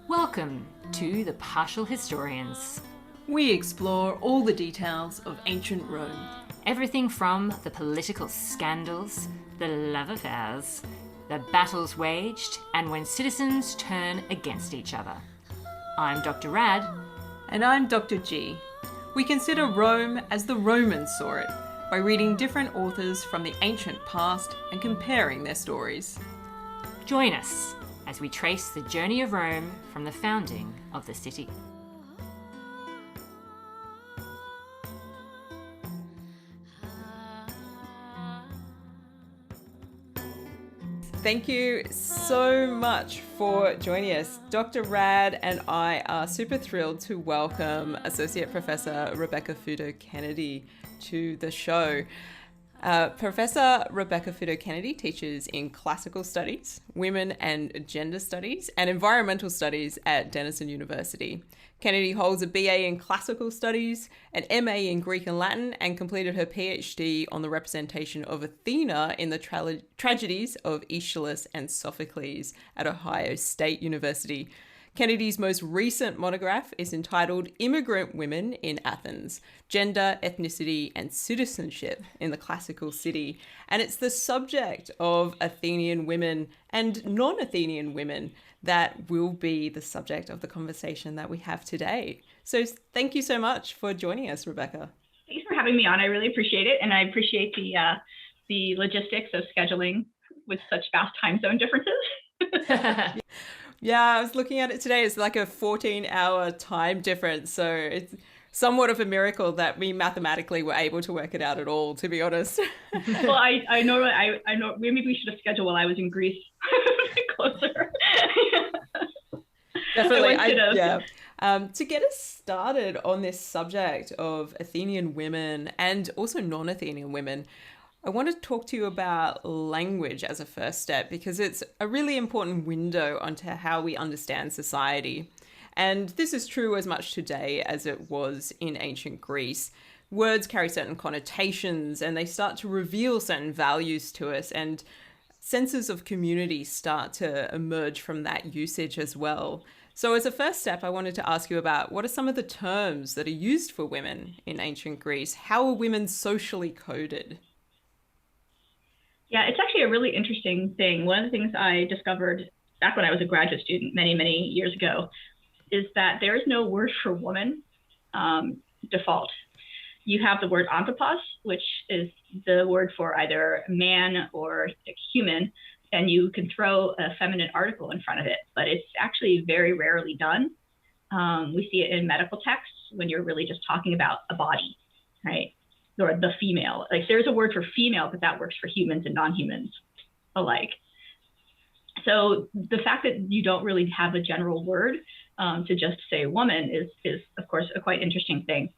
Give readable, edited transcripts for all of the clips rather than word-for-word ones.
Welcome to The Partial Historians. We explore all the details of ancient Rome. Everything from the political scandals, the love affairs, the battles waged, and when citizens turn against each other. I'm Dr. Rad. And I'm Dr. G. We consider Rome as the Romans saw it, by reading different authors from the ancient past and comparing their stories. Join us as we trace the journey of Rome from the founding of the city. Thank you so much for joining us. Dr. Rad and I are super thrilled to welcome Associate Professor Rebecca Futo Kennedy to the show. Professor Rebecca Futo Kennedy teaches in classical studies, women and gender studies, and environmental studies at Denison University. Kennedy holds a BA in classical studies, an MA in Greek and Latin, and completed her PhD on the representation of Athena in the tragedies of Aeschylus and Sophocles at Ohio State University. Kennedy's most recent monograph is entitled Immigrant Women in Athens, Gender, Ethnicity and Citizenship in the Classical City. And it's the subject of Athenian women and non-Athenian women that will be the subject of the conversation that we have today. So thank you so much for joining us, Rebecca. Thanks for having me on. I really appreciate it. And I appreciate the logistics of scheduling with such vast time zone differences. Yeah, I was looking at it today. It's like a 14-hour time difference. So it's somewhat of a miracle that we mathematically were able to work it out at all, to be honest. Well, I know maybe we should have scheduled while I was in Greece closer. Definitely. To get us started on this subject of Athenian women and also non-Athenian women, I want to talk to you about language as a first step because it's a really important window onto how we understand society. And this is true as much today as it was in ancient Greece. Words carry certain connotations and they start to reveal certain values to us, and senses of community start to emerge from that usage as well. So as a first step, I wanted to ask you about what are some of the terms that are used for women in ancient Greece? How are women socially coded? Yeah, it's actually a really interesting thing. One of the things I discovered back when I was a graduate student many, many years ago is that there is no word for woman default. You have the word anthropos, which is the word for either man or human, and you can throw a feminine article in front of it, but it's actually very rarely done. We see it in medical texts when you're really just talking about a body, right? Or the female. Like there's a word for female, but that works for humans and non-humans alike. So the fact that you don't really have a general word to just say woman is of course a quite interesting thing.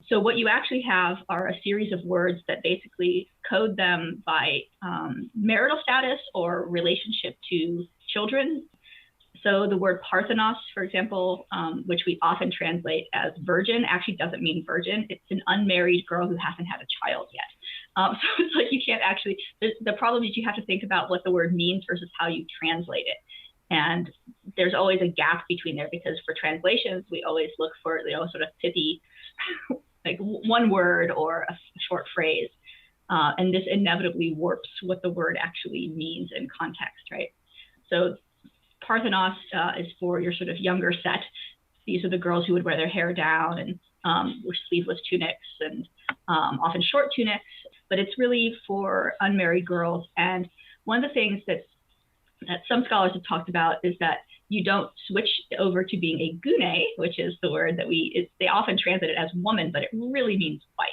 So what you actually have are a series of words that basically code them by marital status or relationship to children. So the word Parthenos, for example, which we often translate as virgin, actually doesn't mean virgin. It's an unmarried girl who hasn't had a child yet. So it's like you can't actually, the problem is you have to think about what the word means versus how you translate it. And there's always a gap between there because for translations, we always look for, sort of pithy, like one word or a short phrase. And this inevitably warps what the word actually means in context, right? So Parthenos is for your sort of younger set. These are the girls who would wear their hair down and wear sleeveless tunics and often short tunics, but it's really for unmarried girls. And one of the things that some scholars have talked about is that you don't switch over to being a gune, which is the word that they often translate it as woman, but it really means wife.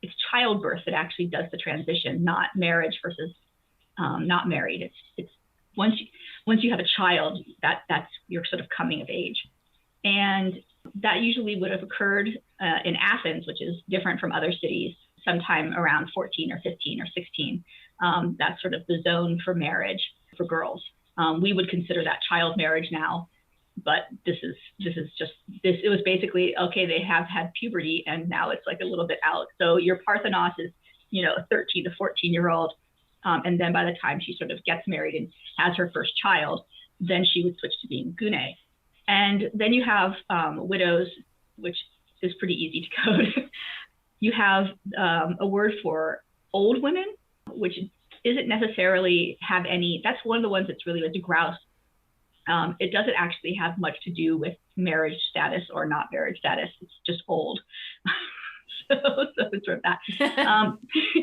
It's childbirth that actually does the transition, not marriage versus not married. It's once you have a child, that's your sort of coming of age. And that usually would have occurred in Athens, which is different from other cities, sometime around 14 or 15 or 16. That's sort of the zone for marriage for girls. We would consider that child marriage now, but it was basically, okay, they have had puberty and now it's like a little bit out. So your Parthenos is, a 13 to 14-year-old. And then by the time she sort of gets married and has her first child, then she would switch to being gune. And then you have widows, which is pretty easy to code. You have a word for old women, which isn't necessarily have any, that's one of the ones that's really a grouse. It doesn't actually have much to do with marriage status or not marriage status. It's just old. so it's sort of that,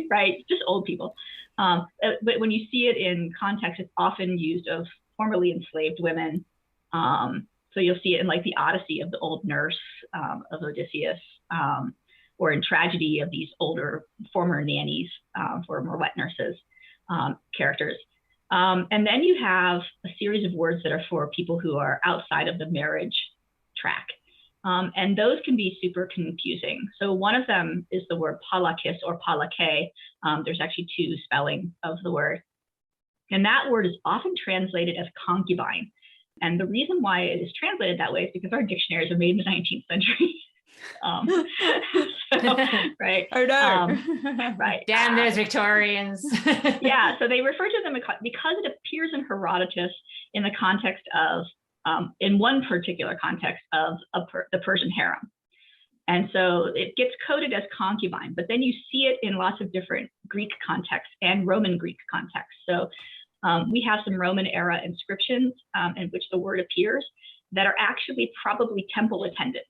right? Just old people. But when you see it in context, it's often used of formerly enslaved women. So you'll see it in like the Odyssey of the old nurse of Odysseus, or in tragedy of these older former nannies, former wet nurses characters. And then you have a series of words that are for people who are outside of the marriage track. And those can be super confusing. So one of them is the word palakis or palake. There's actually two spelling of the word. And that word is often translated as concubine. And the reason why it is translated that way is because our dictionaries are made in the 19th century. Right. Oh no. Right. Damn those Victorians. Yeah. So they refer to them because it appears in Herodotus in the context of, in one particular context of the Persian harem. And so it gets coded as concubine, but then you see it in lots of different Greek contexts and Roman Greek contexts. So we have some Roman era inscriptions in which the word appears that are actually probably temple attendants,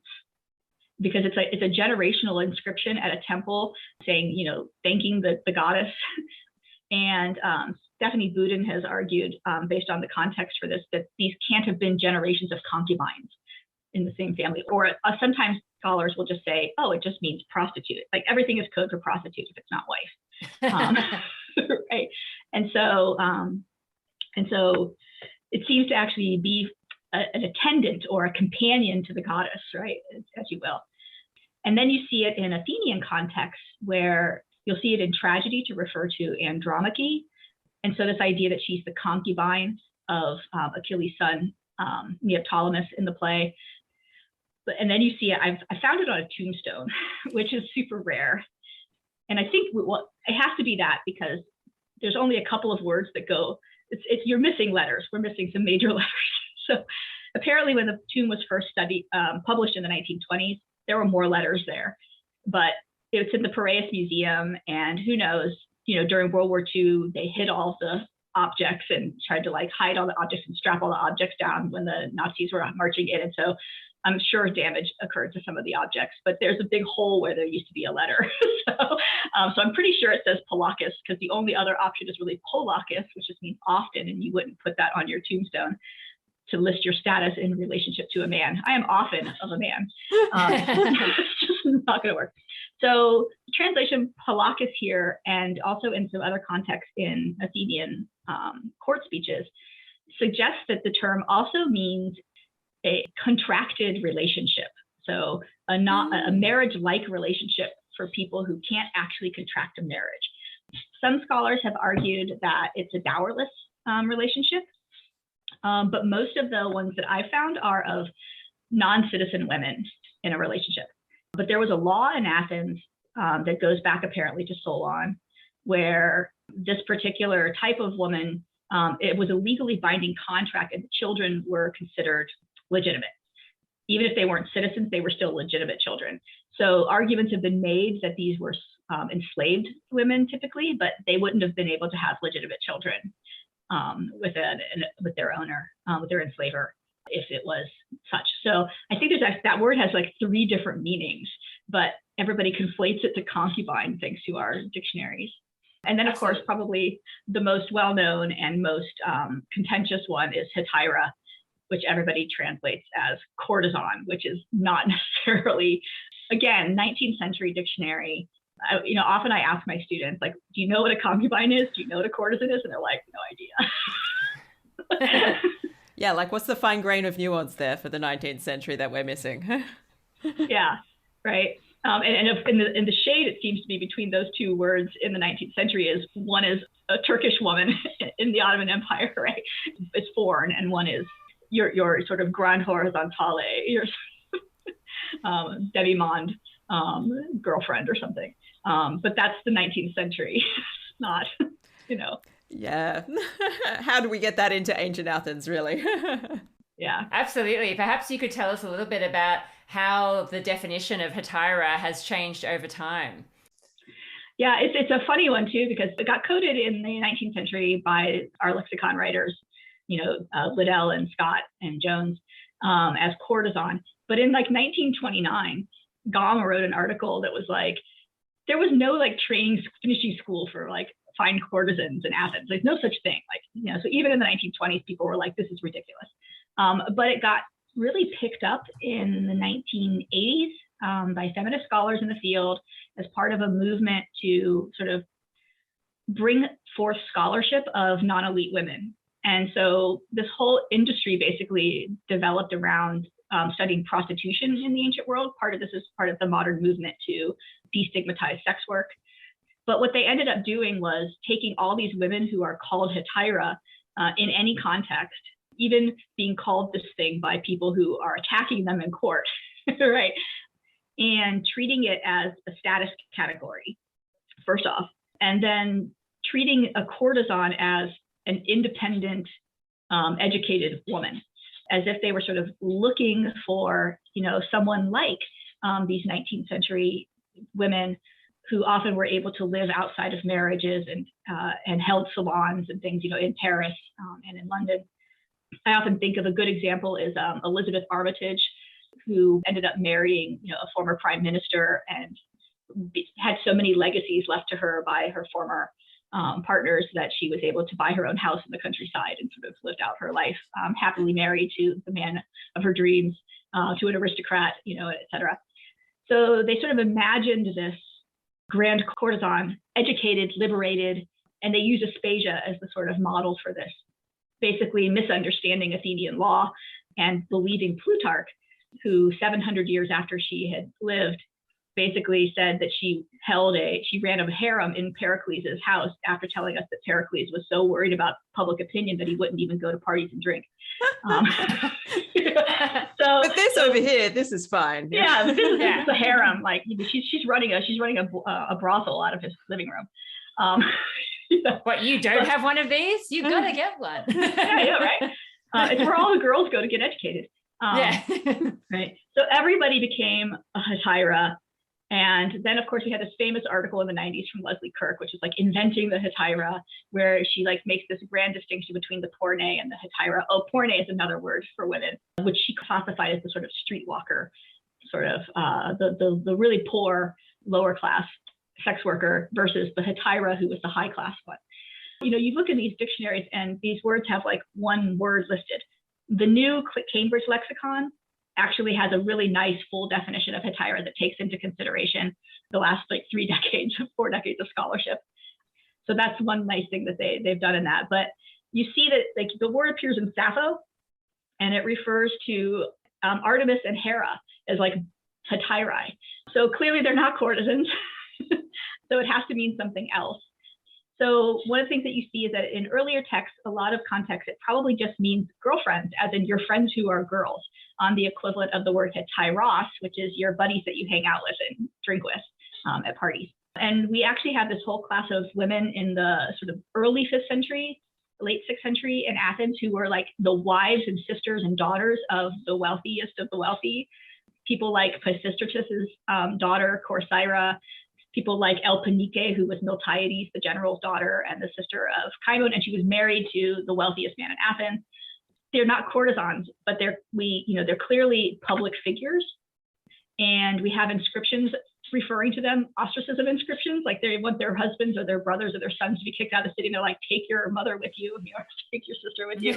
because it's a generational inscription at a temple saying, thanking the goddess. And Stephanie Boudin has argued, based on the context for this, that these can't have been generations of concubines in the same family. Or sometimes scholars will just say, oh, it just means prostitute. Like everything is code for prostitute if it's not wife. Right. And so it seems to actually be an attendant or a companion to the goddess, right, as you will. And then you see it in Athenian context, where you'll see it in tragedy to refer to Andromache. And so this idea that she's the concubine of Achilles' son, Neoptolemus, in the play. And then you see it, I found it on a tombstone, which is super rare. And I think it has to be that, because there's only a couple of words that go, you're missing letters. We're missing some major letters. So apparently when the tomb was first published in the 1920s, there were more letters there, but it's in the Piraeus Museum, and who knows, during World War II, they hid all the objects and tried to hide all the objects and strap all the objects down when the Nazis were marching in. And so I'm sure damage occurred to some of the objects, but there's a big hole where there used to be a letter. So I'm pretty sure it says Polakis, because the only other option is really Polakis, which just means often, and you wouldn't put that on your tombstone to list your status in relationship to a man. I am often of a man. It's just not going to work. So translation Polakis here, and also in some other contexts in Athenian court speeches, suggests that the term also means a contracted relationship. So a marriage-like relationship for people who can't actually contract a marriage. Some scholars have argued that it's a dowerless relationship, but most of the ones that I found are of non-citizen women in a relationship. But there was a law in Athens that goes back apparently to Solon, where this particular type of woman, it was a legally binding contract, and the children were considered legitimate. Even if they weren't citizens, they were still legitimate children. So arguments have been made that these were enslaved women typically, but they wouldn't have been able to have legitimate children with their owner, with their enslaver, if it was such. So I think that word has three different meanings, but everybody conflates it to concubine thanks to our dictionaries. And then, of course, probably the most well-known and most contentious one is hetaira, which everybody translates as courtesan, which is not necessarily, again, 19th century dictionary. Often I ask my students, do you know what a concubine is? Do you know what a courtesan is? And they're like, no idea. Yeah, what's the fine grain of nuance there for the 19th century that we're missing? Yeah, right. And in the shade, it seems to be between those two words in the 19th century is one is a Turkish woman in the Ottoman Empire, right? It's foreign, and one is your sort of grand horizontale, your demi-monde girlfriend or something. But that's the 19th century, not, Yeah. How do we get that into ancient Athens, really? Yeah. Absolutely. Perhaps you could tell us a little bit about how the definition of hetaira has changed over time. Yeah, it's a funny one too, because it got coded in the 19th century by our lexicon writers, Liddell and Scott and Jones, as courtesan. But in like 1929, Gaume wrote an article that was like, there was no like training finishing school for like fine courtesans in Athens. Like no such thing. Like, so even in the 1920s, people were like, this is ridiculous. But it got really picked up in the 1980s by feminist scholars in the field as part of a movement to sort of bring forth scholarship of non-elite women. And so this whole industry basically developed around studying prostitution in the ancient world. Part of this is part of the modern movement to destigmatize sex work. But what they ended up doing was taking all these women who are called hetaira in any context, even being called this thing by people who are attacking them in court, right? And treating it as a status category, first off, and then treating a courtesan as an independent, educated woman, as if they were sort of looking for, someone like these 19th century women who often were able to live outside of marriages and held salons and things, in Paris and in London. I often think of a good example is Elizabeth Armitage, who ended up marrying, a former prime minister and had so many legacies left to her by her former partners that she was able to buy her own house in the countryside and sort of lived out her life happily married to the man of her dreams, to an aristocrat, et cetera. So they sort of imagined this grand courtesan, educated, liberated, and they use Aspasia as the sort of model for this, basically misunderstanding Athenian law and believing Plutarch, who 700 years after she had lived, basically said that she ran a harem in Pericles' house after telling us that Pericles was so worried about public opinion that he wouldn't even go to parties and drink. But this over here, this is fine. Yeah, but this is a harem. Like she's running a brothel out of his living room. What, you don't have one of these? You gotta get one. Yeah, right. It's where all the girls go to get educated. Right. So everybody became a hetaira. And then, of course, we had this famous article in the 90s from Leslie Kirk, which is like inventing the hetaira, where she like makes this grand distinction between the porne and the hetaira. Oh, porne is another word for women, which she classified as the sort of streetwalker, sort of the really poor, lower class sex worker versus the hetaira, who was the high class one. You look in these dictionaries and these words have like one word listed. The new Cambridge lexicon actually has a really nice full definition of hetaira that takes into consideration the last like 4 decades of scholarship. So that's one nice thing that they've done in that. But you see that like the word appears in Sappho, and it refers to Artemis and Hera as like hetairae. So clearly they're not courtesans. So it has to mean something else. So one of the things that you see is that in earlier texts, a lot of contexts, it probably just means girlfriends, as in your friends who are girls, on the equivalent of the word hetairos, which is your buddies that you hang out with and drink with at parties. And we actually have this whole class of women in the sort of early 5th century, late 6th century in Athens, who were like the wives and sisters and daughters of the wealthiest of the wealthy. People like Pisistratus' daughter, Corcyra, people like Elpenike, who was Miltiades, the general's daughter and the sister of Cimon, and she was married to the wealthiest man in Athens. They're not courtesans, but they're clearly public figures, and we have inscriptions referring to them, ostracism inscriptions, like they want their husbands or their brothers or their sons to be kicked out of the city. And they're like, take your mother with you, take your sister with you.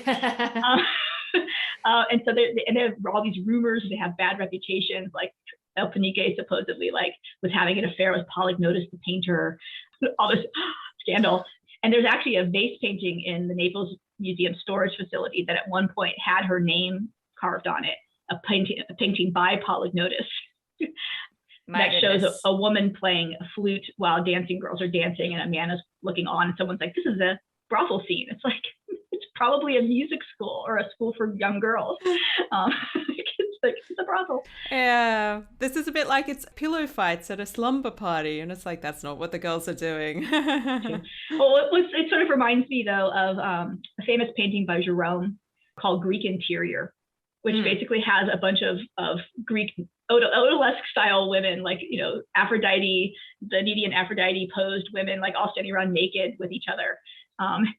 And so there are all these rumors. They have bad reputations, like Elpenike supposedly like was having an affair with Polygnotus the painter, all this scandal. And there's actually a vase painting in the Naples Museum storage facility that at one point had her name carved on it, a painting by Polygnotus that shows a woman playing a flute while dancing girls are dancing and a man is looking on, and someone's like, this is a brothel scene. It's like, it's probably a music school or a school for young girls. like, it's a brothel. Yeah, this is a bit like it's pillow fights at a slumber party, and it's like that's not what the girls are doing. Well, it sort of reminds me though of a famous painting by Jerome called Greek Interior, which basically has a bunch of Greek odalisque style women, like, you know, Aphrodite, the Needian Aphrodite posed women, like all standing around naked with each other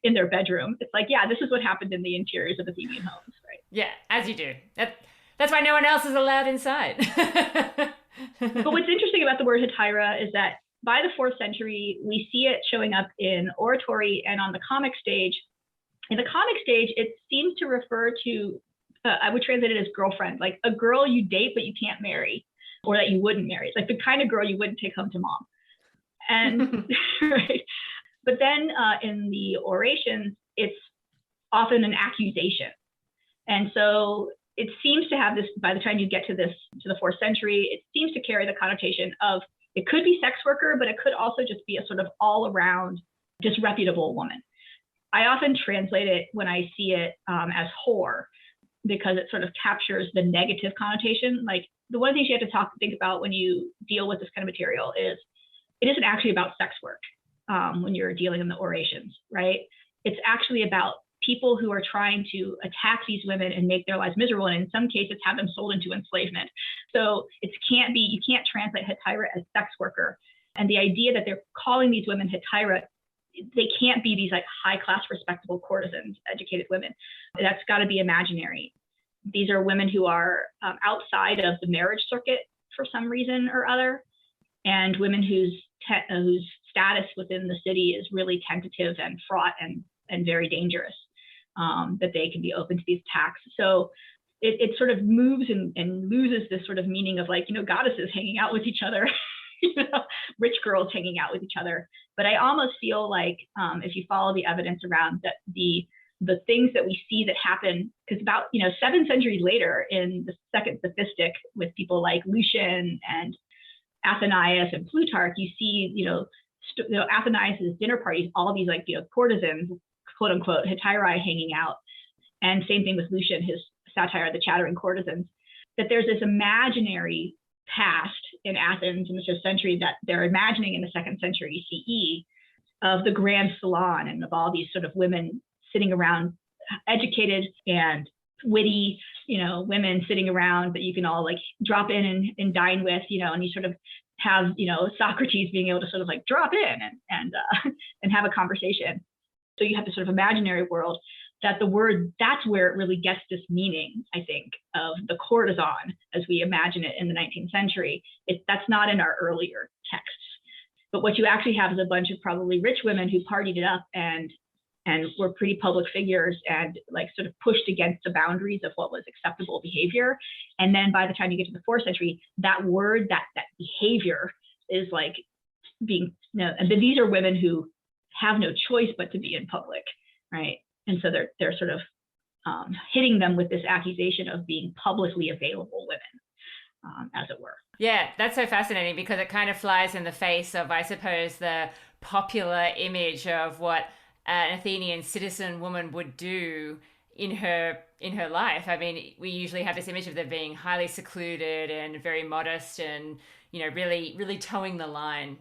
in their bedroom. It's like, yeah, this is what happened in the interiors of Athenian homes, right? Yeah, as you do. That's why no one else is allowed inside. But what's interesting about the word hetaira is that by the 4th century, we see it showing up in oratory and on the comic stage. In the comic stage, it seems to refer to, I would translate it as girlfriend, like a girl you date but you can't marry, or that you wouldn't marry. It's like the kind of girl you wouldn't take home to mom. And right. But then in the orations, it's often an accusation. And so it seems to have this, by the time you get to the 4th century, it seems to carry the connotation of, it could be sex worker, but it could also just be a sort of all around disreputable woman. I often translate it when I see it as whore, because it sort of captures the negative connotation. Like, the one of the things you have to think about when you deal with this kind of material is it isn't actually about sex work when you're dealing in the orations, right? It's actually about people who are trying to attack these women and make their lives miserable, and in some cases have them sold into enslavement. So you can't translate hetaira as sex worker. And the idea that they're calling these women hetaira, they can't be these like high class, respectable courtesans, educated women. That's got to be imaginary. These are women who are outside of the marriage circuit for some reason or other, and women whose status within the city is really tentative and fraught and very dangerous, that they can be open to these attacks. So it sort of moves and loses this sort of meaning of, like, you know, goddesses hanging out with each other, you know, rich girls hanging out with each other. But I almost feel like if you follow the evidence around that, the things that we see that happen, because about, you know, 7 centuries later in the Second Sophistic, with people like Lucian and Athenius and Plutarch, you see, you know, Athenius' dinner parties, all these, like, you know, courtesans, quote unquote, hetairae hanging out. And same thing with Lucian, his satire, The Chattering Courtesans, that there's this imaginary past in Athens in the 5th century that they're imagining in the 2nd century CE of the grand salon and of all these sort of women sitting around, educated and witty, you know, women sitting around that you can all like drop in and dine with, you know, and you sort of have, you know, Socrates being able to sort of like drop in and have a conversation. So you have this sort of imaginary world that the word, that's where it really gets this meaning, I think, of the courtesan as we imagine it in the 19th century. That's not in our earlier texts. But what you actually have is a bunch of probably rich women who partied it up and were pretty public figures and like sort of pushed against the boundaries of what was acceptable behavior. And then by the time you get to the 4th century, that word, that behavior is like being, you know, and these are women who have no choice but to be in public, right? And so they're sort of hitting them with this accusation of being publicly available women, as it were. Yeah, that's so fascinating because it kind of flies in the face of, I suppose, the popular image of what an Athenian citizen woman would do in her life. I mean, we usually have this image of them being highly secluded and very modest and, you know, really, really towing the line.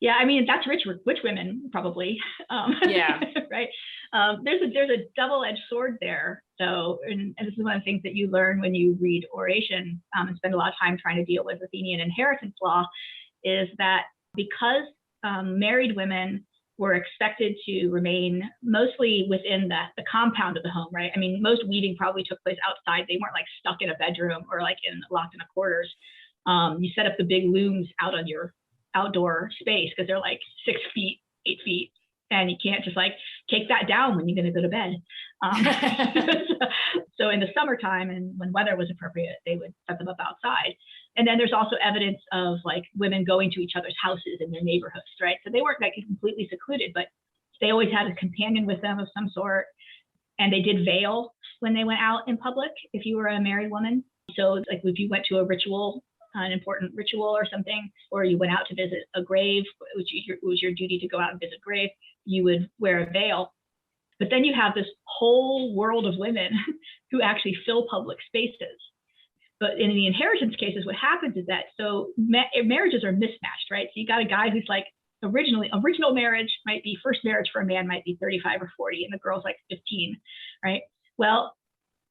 Yeah, I mean, that's rich women, probably. Yeah. Right. There's a double-edged sword there. So, and this is one of the things that you learn when you read oration and spend a lot of time trying to deal with Athenian inheritance law, is that because married women were expected to remain mostly within the compound of the home, right? I mean, most weeding probably took place outside. They weren't like stuck in a bedroom or like locked in a quarters. You set up the big looms out on your outdoor space because they're like 6 feet, 8 feet, and you can't just like take that down when you're going to go to bed. So in the summertime and when weather was appropriate, they would set them up outside. And then there's also evidence of like women going to each other's houses in their neighborhoods, right? So they weren't like completely secluded, but they always had a companion with them of some sort. And they did veil when they went out in public if you were a married woman. So like if you went to a ritual, an important ritual or something, or you went out to visit a grave, which was your duty to go out and visit a grave, you would wear a veil. But then you have this whole world of women who actually fill public spaces. But in the inheritance cases, what happens is that marriages are mismatched, right? So you got a guy who's like original marriage might be first marriage for a man might be 35 or 40, and the girl's like 15, right? Well,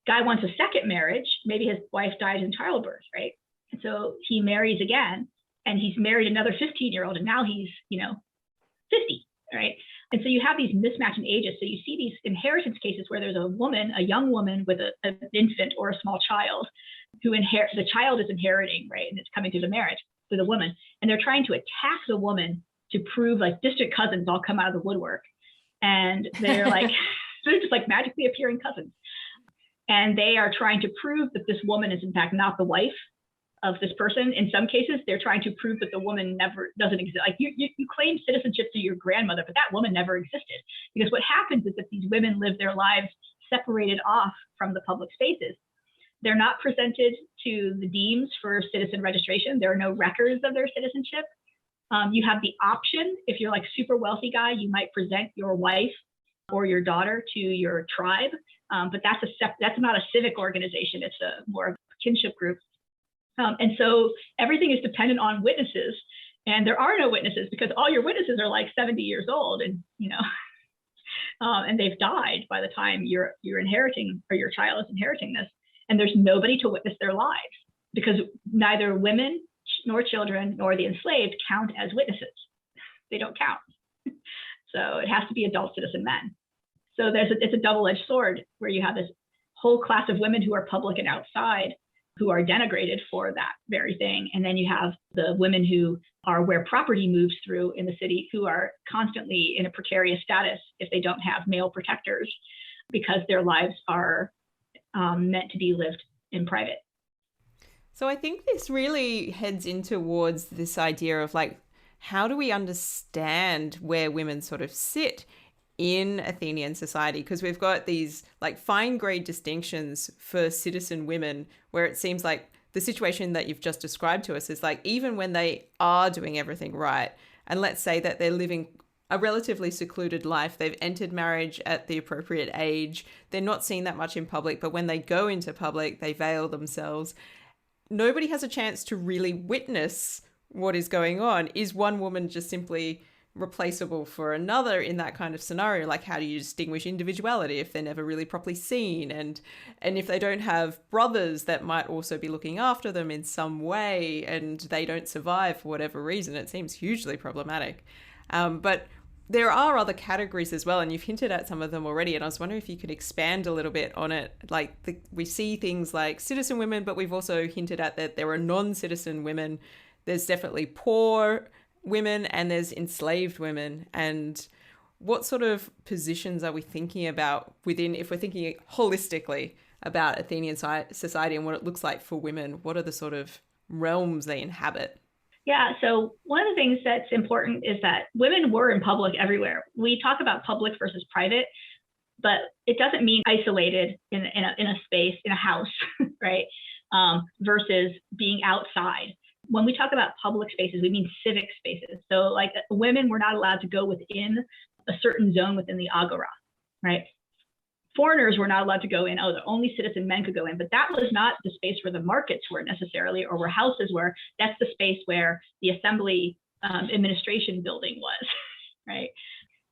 guy wants a second marriage. Maybe his wife died in childbirth, right? And so he marries again, and he's married another 15-year-old, and now he's 50, right? And so you have these mismatch in ages. So you see these inheritance cases where there's a young woman with an infant or a small child who the child is inheriting, right? And it's coming through the marriage to the woman. And they're trying to attack the woman to prove like distant cousins all come out of the woodwork. And they're like, they're just like magically appearing cousins. And they are trying to prove that this woman is in fact not the wife of this person. In some cases, they're trying to prove that the woman doesn't exist. Like you claim citizenship to your grandmother, but that woman never existed. Because what happens is that these women live their lives separated off from the public spaces. They're not presented to the deans for citizen registration. There are no records of their citizenship. You have the option, if you're like super wealthy guy, you might present your wife or your daughter to your tribe, but that's not a civic organization. It's more of a kinship group. And so everything is dependent on witnesses, and there are no witnesses because all your witnesses are like 70 years old, and and they've died by the time you're inheriting, or your child is inheriting this, and there's nobody to witness their lives because neither women nor children nor the enslaved count as witnesses. They don't count. So it has to be adult citizen men. So it's a double-edged sword where you have this whole class of women who are public and outside who are denigrated for that very thing. And then you have the women who are where property moves through in the city who are constantly in a precarious status if they don't have male protectors because their lives are meant to be lived in private. So I think this really heads in towards this idea of like, how do we understand where women sort of sit in Athenian society? Because we've got these like fine grade distinctions for citizen women where it seems like the situation that you've just described to us is like, even when they are doing everything right, and let's say that they're living a relatively secluded life, they've entered marriage at the appropriate age, they're not seen that much in public, but when they go into public, they veil themselves. Nobody has a chance to really witness what is going on. Is one woman just simply replaceable for another in that kind of scenario? Like, how do you distinguish individuality if they're never really properly seen? And if they don't have brothers that might also be looking after them in some way and they don't survive for whatever reason, it seems hugely problematic. But there are other categories as well, and you've hinted at some of them already, and I was wondering if you could expand a little bit on it. Like we see things like citizen women, but we've also hinted at that there are non-citizen women. There's definitely poor women and there's enslaved women. And what sort of positions are we thinking about within, if we're thinking holistically about Athenian society and what it looks like for women? What are the sort of realms they inhabit? Yeah, so one of the things that's important is that women were in public everywhere. We talk about public versus private, but it doesn't mean isolated in a space, in a house, right? Versus being outside. When we talk about public spaces, we mean civic spaces. So like women were not allowed to go within a certain zone within the agora, right? Foreigners were not allowed to go in. Oh, the only citizen men could go in, but that was not the space where the markets were necessarily, or where houses were. That's the space where the assembly administration building was, right?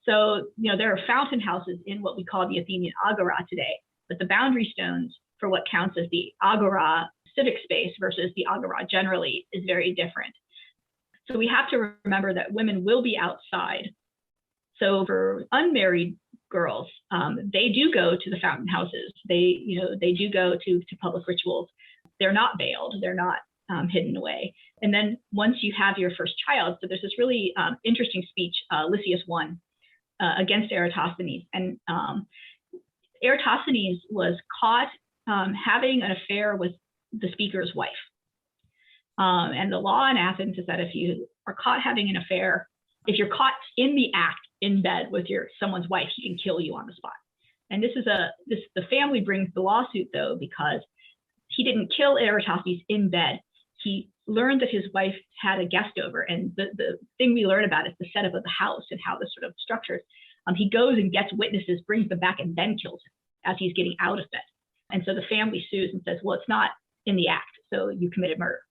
So, there are fountain houses in what we call the Athenian agora today, but the boundary stones for what counts as the agora civic space versus the agora generally is very different. So we have to remember that women will be outside. So for unmarried girls, they do go to the fountain houses. They do go to public rituals. They're not veiled. They're not hidden away. And then once you have your first child, so there's this really interesting speech, Lysias 1, against Eratosthenes. And Eratosthenes was caught having an affair with the speaker's wife. And the law in Athens is that if you are caught having an affair, if you're caught in the act in bed with someone's wife, he can kill you on the spot. And the family brings the lawsuit though, because he didn't kill Eratosthenes in bed. He learned that his wife had a guest over, and the thing we learn about is the setup of the house and how this sort of structures. He goes and gets witnesses, brings them back, and then kills him as he's getting out of bed. And so the family sues and says, well, it's not in the act. So you committed murder.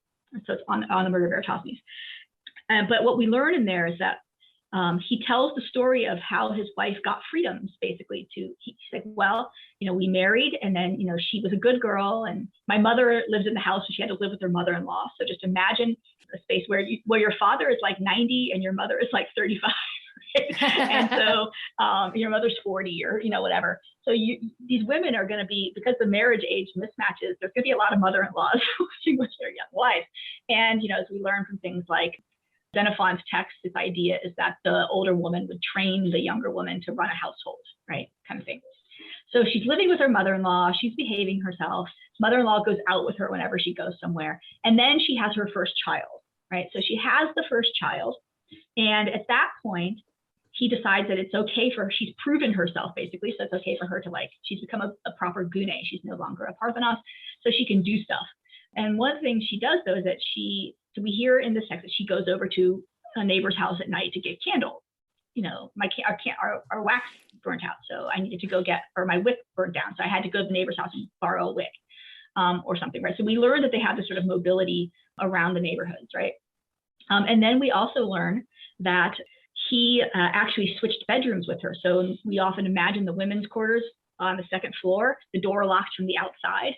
So it's on the murder of Eratosthenes. But what we learn in there is that he tells the story of how his wife got freedoms, basically. He's like, well, we married, and then, she was a good girl, and my mother lives in the house, so she had to live with her mother-in-law. So just imagine a space where your father is like 90 and your mother is like 35. And so your mother's 40 or, whatever. So these women are going to be, because the marriage age mismatches, there's going to be a lot of mother-in-laws living with their young wives. And, as we learn from things like Xenophon's text, this idea is that the older woman would train the younger woman to run a household, right? Kind of thing. So she's living with her mother-in-law. She's behaving herself. Mother-in-law goes out with her whenever she goes somewhere. And then she has her first child, right? So she has the first child. And at that point, he decides that it's okay for her. She's proven herself, basically. So it's okay for her to, she's become a proper gune. She's no longer a Parthenos. So she can do stuff. And one of the things she does, though, is that so we hear in this text that she goes over to a neighbor's house at night to get candles. Our wax burnt out, so I needed to go or my wick burnt down, so I had to go to the neighbor's house and borrow a wick or something, right? So we learn that they have this sort of mobility around the neighborhoods, right? And then we also learn that he actually switched bedrooms with her. So we often imagine the women's quarters on the second floor, the door locked from the outside,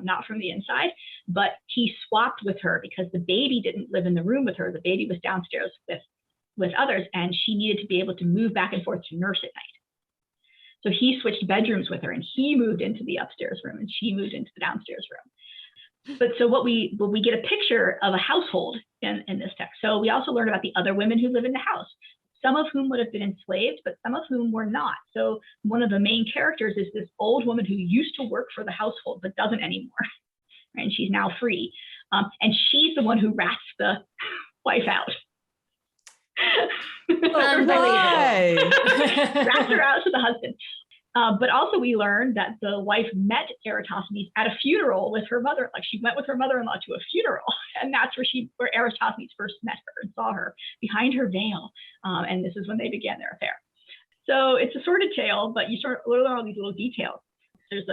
not from the inside, but he swapped with her because the baby didn't live in the room with her. The baby was downstairs with others, and she needed to be able to move back and forth to nurse at night. So he switched bedrooms with her, and he moved into the upstairs room and she moved into the downstairs room. But so what we get a picture of a household in this text. So we also learn about the other women who live in the house, some of whom would have been enslaved, but some of whom were not. So one of the main characters is this old woman who used to work for the household, but doesn't anymore. Right? And she's now free. And she's the one who rats the wife out. Why? Rats her out to the husband. But also we learned that the wife met Eratosthenes at a funeral with her mother. She went with her mother-in-law to a funeral, and that's where Eratosthenes first met her and saw her behind her veil. And this is when they began their affair. So it's a sordid tale, but you sort of learn all these little details. There's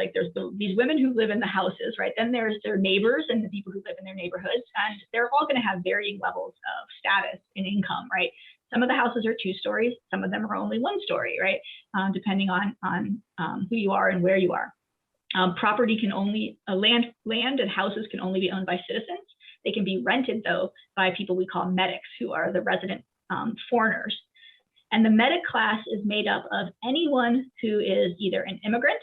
these women who live in the houses, right? Then there's their neighbors and the people who live in their neighborhoods, and they're all going to have varying levels of status and income, right? Some of the houses are 2 stories, some of them are only 1 story, right? Depending on who you are and where you are. Property can only land and houses can only be owned by citizens. They can be rented, though, by people we call metics, who are the resident foreigners. And the metic class is made up of anyone who is either an immigrant,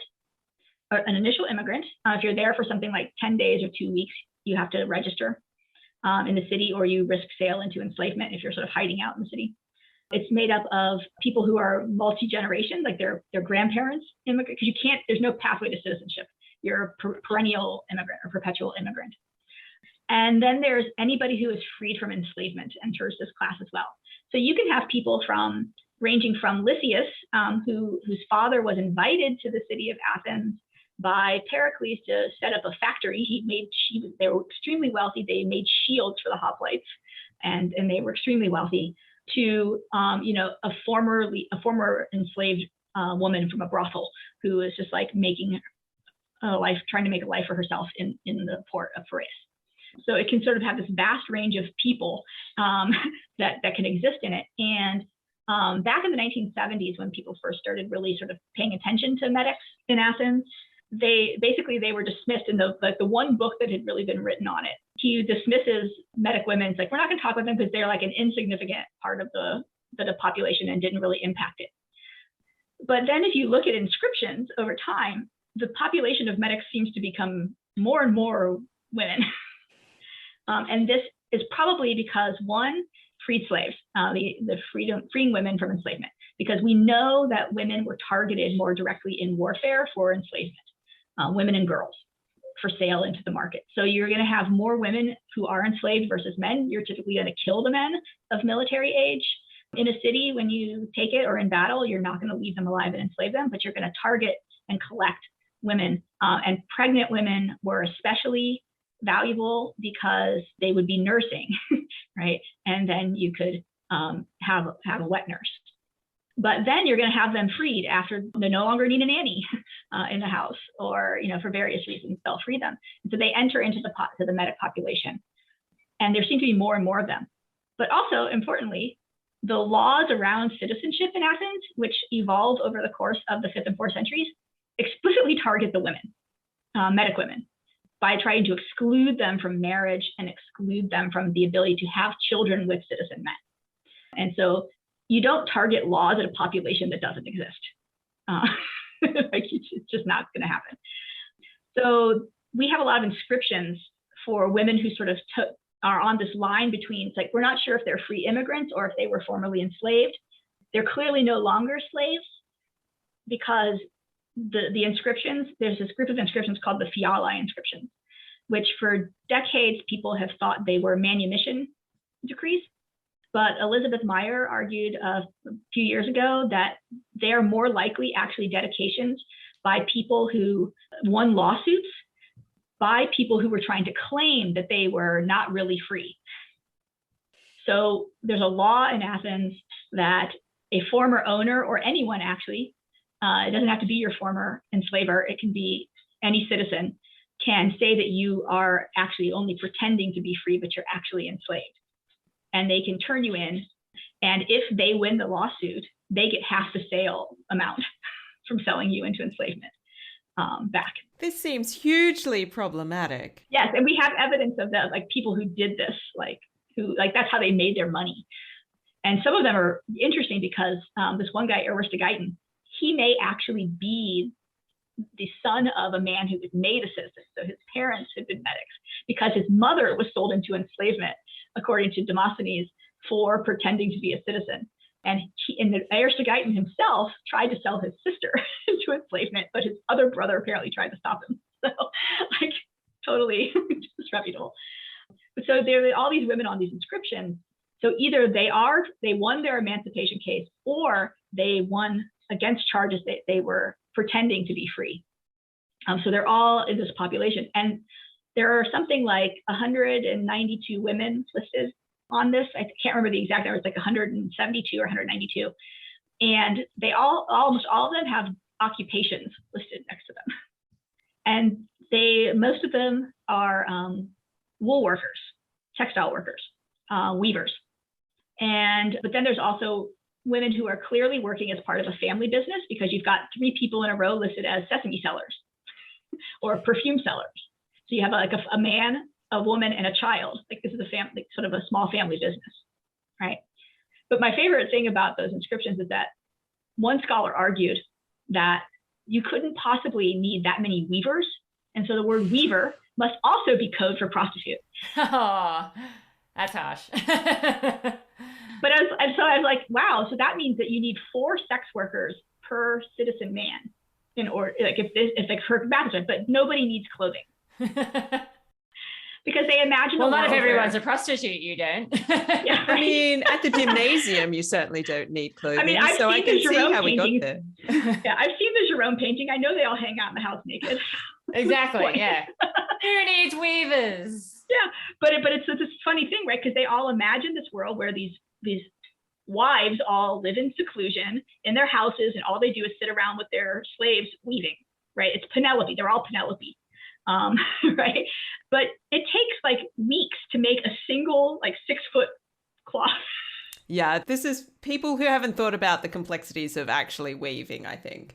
or an initial immigrant. If you're there for something like 10 days or 2 weeks, you have to register in the city, or you risk sale into enslavement if you're sort of hiding out in the city. It's made up of people who are multi-generation, like their grandparents immigrant, because there's no pathway to citizenship. You're a perennial immigrant or perpetual immigrant. And then there's anybody who is freed from enslavement enters this class as well. So you can have people ranging from Lysias, whose father was invited to the city of Athens by Pericles to set up a factory. They were extremely wealthy. They made shields for the hoplites, and they were extremely wealthy. To a former enslaved woman from a brothel who is just making trying to make a life for herself in the port of Piraeus. So it can sort of have this vast range of people that can exist in it. And back in the 1970s, when people first started really sort of paying attention to metics in Athens, they were dismissed in the one book that had really been written on it. He dismisses metic women. It's we're not going to talk about them because they're an insignificant part of the population and didn't really impact it. But then if you look at inscriptions over time, the population of metics seems to become more and more women. And this is probably because, one, freed slaves, freeing women from enslavement, because we know that women were targeted more directly in warfare for enslavement. Women and girls for sale into the market. So you're going to have more women who are enslaved versus men. You're typically going to kill the men of military age in a city when you take it, or in battle. You're not going to leave them alive and enslave them, but you're going to target and collect women. And pregnant women were especially valuable because they would be nursing, right? And then you could have a wet nurse. But then you're going to have them freed after they no longer need a nanny in the house, or, for various reasons, they'll free them. And so they enter into the metic population. And there seem to be more and more of them. But also, importantly, the laws around citizenship in Athens, which evolved over the course of the 5th and 4th centuries, explicitly target the women, metic women, by trying to exclude them from marriage and exclude them from the ability to have children with citizen men. And so you don't target laws at a population that doesn't exist. It's just not going to happen. So we have a lot of inscriptions for women who sort of are on this line between, it's like, we're not sure if they're free immigrants or if they were formerly enslaved. They're clearly no longer slaves, because the inscriptions, there's this group of inscriptions called the Fialae inscriptions, which for decades people have thought they were manumission decrees. But Elizabeth Meyer argued a few years ago that they're more likely actually dedications by people who won lawsuits, by people who were trying to claim that they were not really free. So there's a law in Athens that a former owner, or anyone actually, it doesn't have to be your former enslaver, it can be any citizen, can say that you are actually only pretending to be free, but you're actually enslaved. And they can turn you in. And if they win the lawsuit, they get half the sale amount from selling you into enslavement back. This seems hugely problematic. Yes, and we have evidence of that, like people who did this, who that's how they made their money. And some of them are interesting because this one guy, Aristogeiton, he may actually be the son of a man who was made a citizen. So his parents had been metics, because his mother was sold into enslavement, according to Demosthenes, for pretending to be a citizen. And Aristogeiton himself tried to sell his sister into enslavement, but his other brother apparently tried to stop him. So, totally disreputable. So there are all these women on these inscriptions. So either they won their emancipation case, or they won against charges that they were pretending to be free. So they're all in this population. And there are something like 192 women listed on this. I can't remember the exact number. It's like 172 or 192. And they almost all of them have occupations listed next to them. And most of them are wool workers, textile workers, weavers. But then there's also women who are clearly working as part of a family business, because you've got 3 people in a row listed as sesame sellers or perfume sellers. So you have a man, a woman, and a child. This is a family, sort of a small family business, right? But my favorite thing about those inscriptions is that one scholar argued that you couldn't possibly need that many weavers. And so the word weaver must also be code for prostitute. Oh, that's harsh. But I was like, wow, so that means that you need 4 sex workers per citizen man in order, if her capacity, but nobody needs clothing. Because they imagine. Well, not if everyone's a prostitute, you don't. Yeah, right? I mean, at the gymnasium, you certainly don't need clothing. I mean, I can see how we got there. Yeah, I've seen the Jerome painting. I know they all hang out in the house naked. Exactly. Yeah. Who needs weavers? Yeah, but it's this funny thing, right? Because they all imagine this world where these wives all live in seclusion in their houses, and all they do is sit around with their slaves weaving, right? It's Penelope. They're all Penelope. Right? But it takes weeks to make a single 6-foot cloth. Yeah, this is people who haven't thought about the complexities of actually weaving, I think.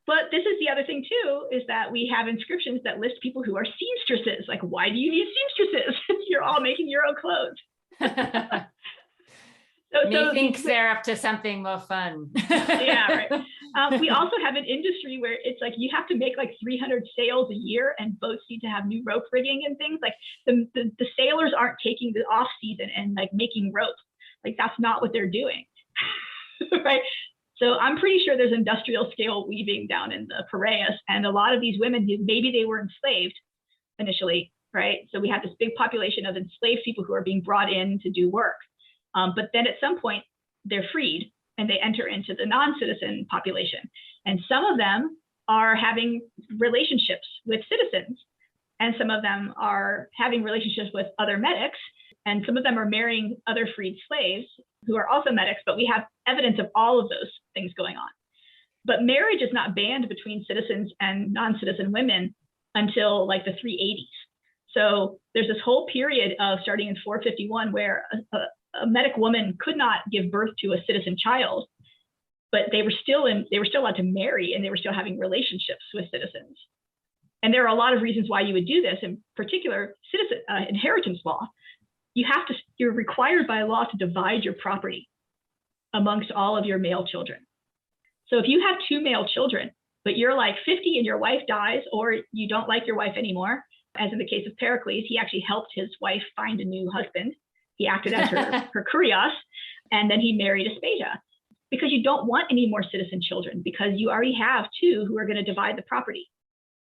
But this is the other thing too, is that we have inscriptions that list people who are seamstresses. Why do you need seamstresses? You're all making your own clothes. Methinks they're up to something more fun. Yeah, right. We also have an industry where it's you have to make 300 sails a year, and boats need to have new rope rigging and things. The sailors aren't taking the off season and making rope. That's not what they're doing. Right. So I'm pretty sure there's industrial scale weaving down in the Piraeus, and a lot of these women, maybe they were enslaved initially, right? So we have this big population of enslaved people who are being brought in to do work. But then at some point they're freed and they enter into the non-citizen population. And some of them are having relationships with citizens, and some of them are having relationships with other metics, and some of them are marrying other freed slaves who are also metics. But we have evidence of all of those things going on. But marriage is not banned between citizens and non-citizen women until like the 380s. So there's this whole period of starting in 451 where a metic woman could not give birth to a citizen child, but they were still allowed to marry, and they were still having relationships with citizens. And there are a lot of reasons why you would do this. In particular, inheritance law. You're required by law to divide your property amongst all of your male children. So if you have 2 male children, but you're like 50 and your wife dies, or you don't like your wife anymore, as in the case of Pericles, he actually helped his wife find a new husband. He acted as her kurios, and then he married Aspasia, because you don't want any more citizen children, because you already have 2 who are going to divide the property.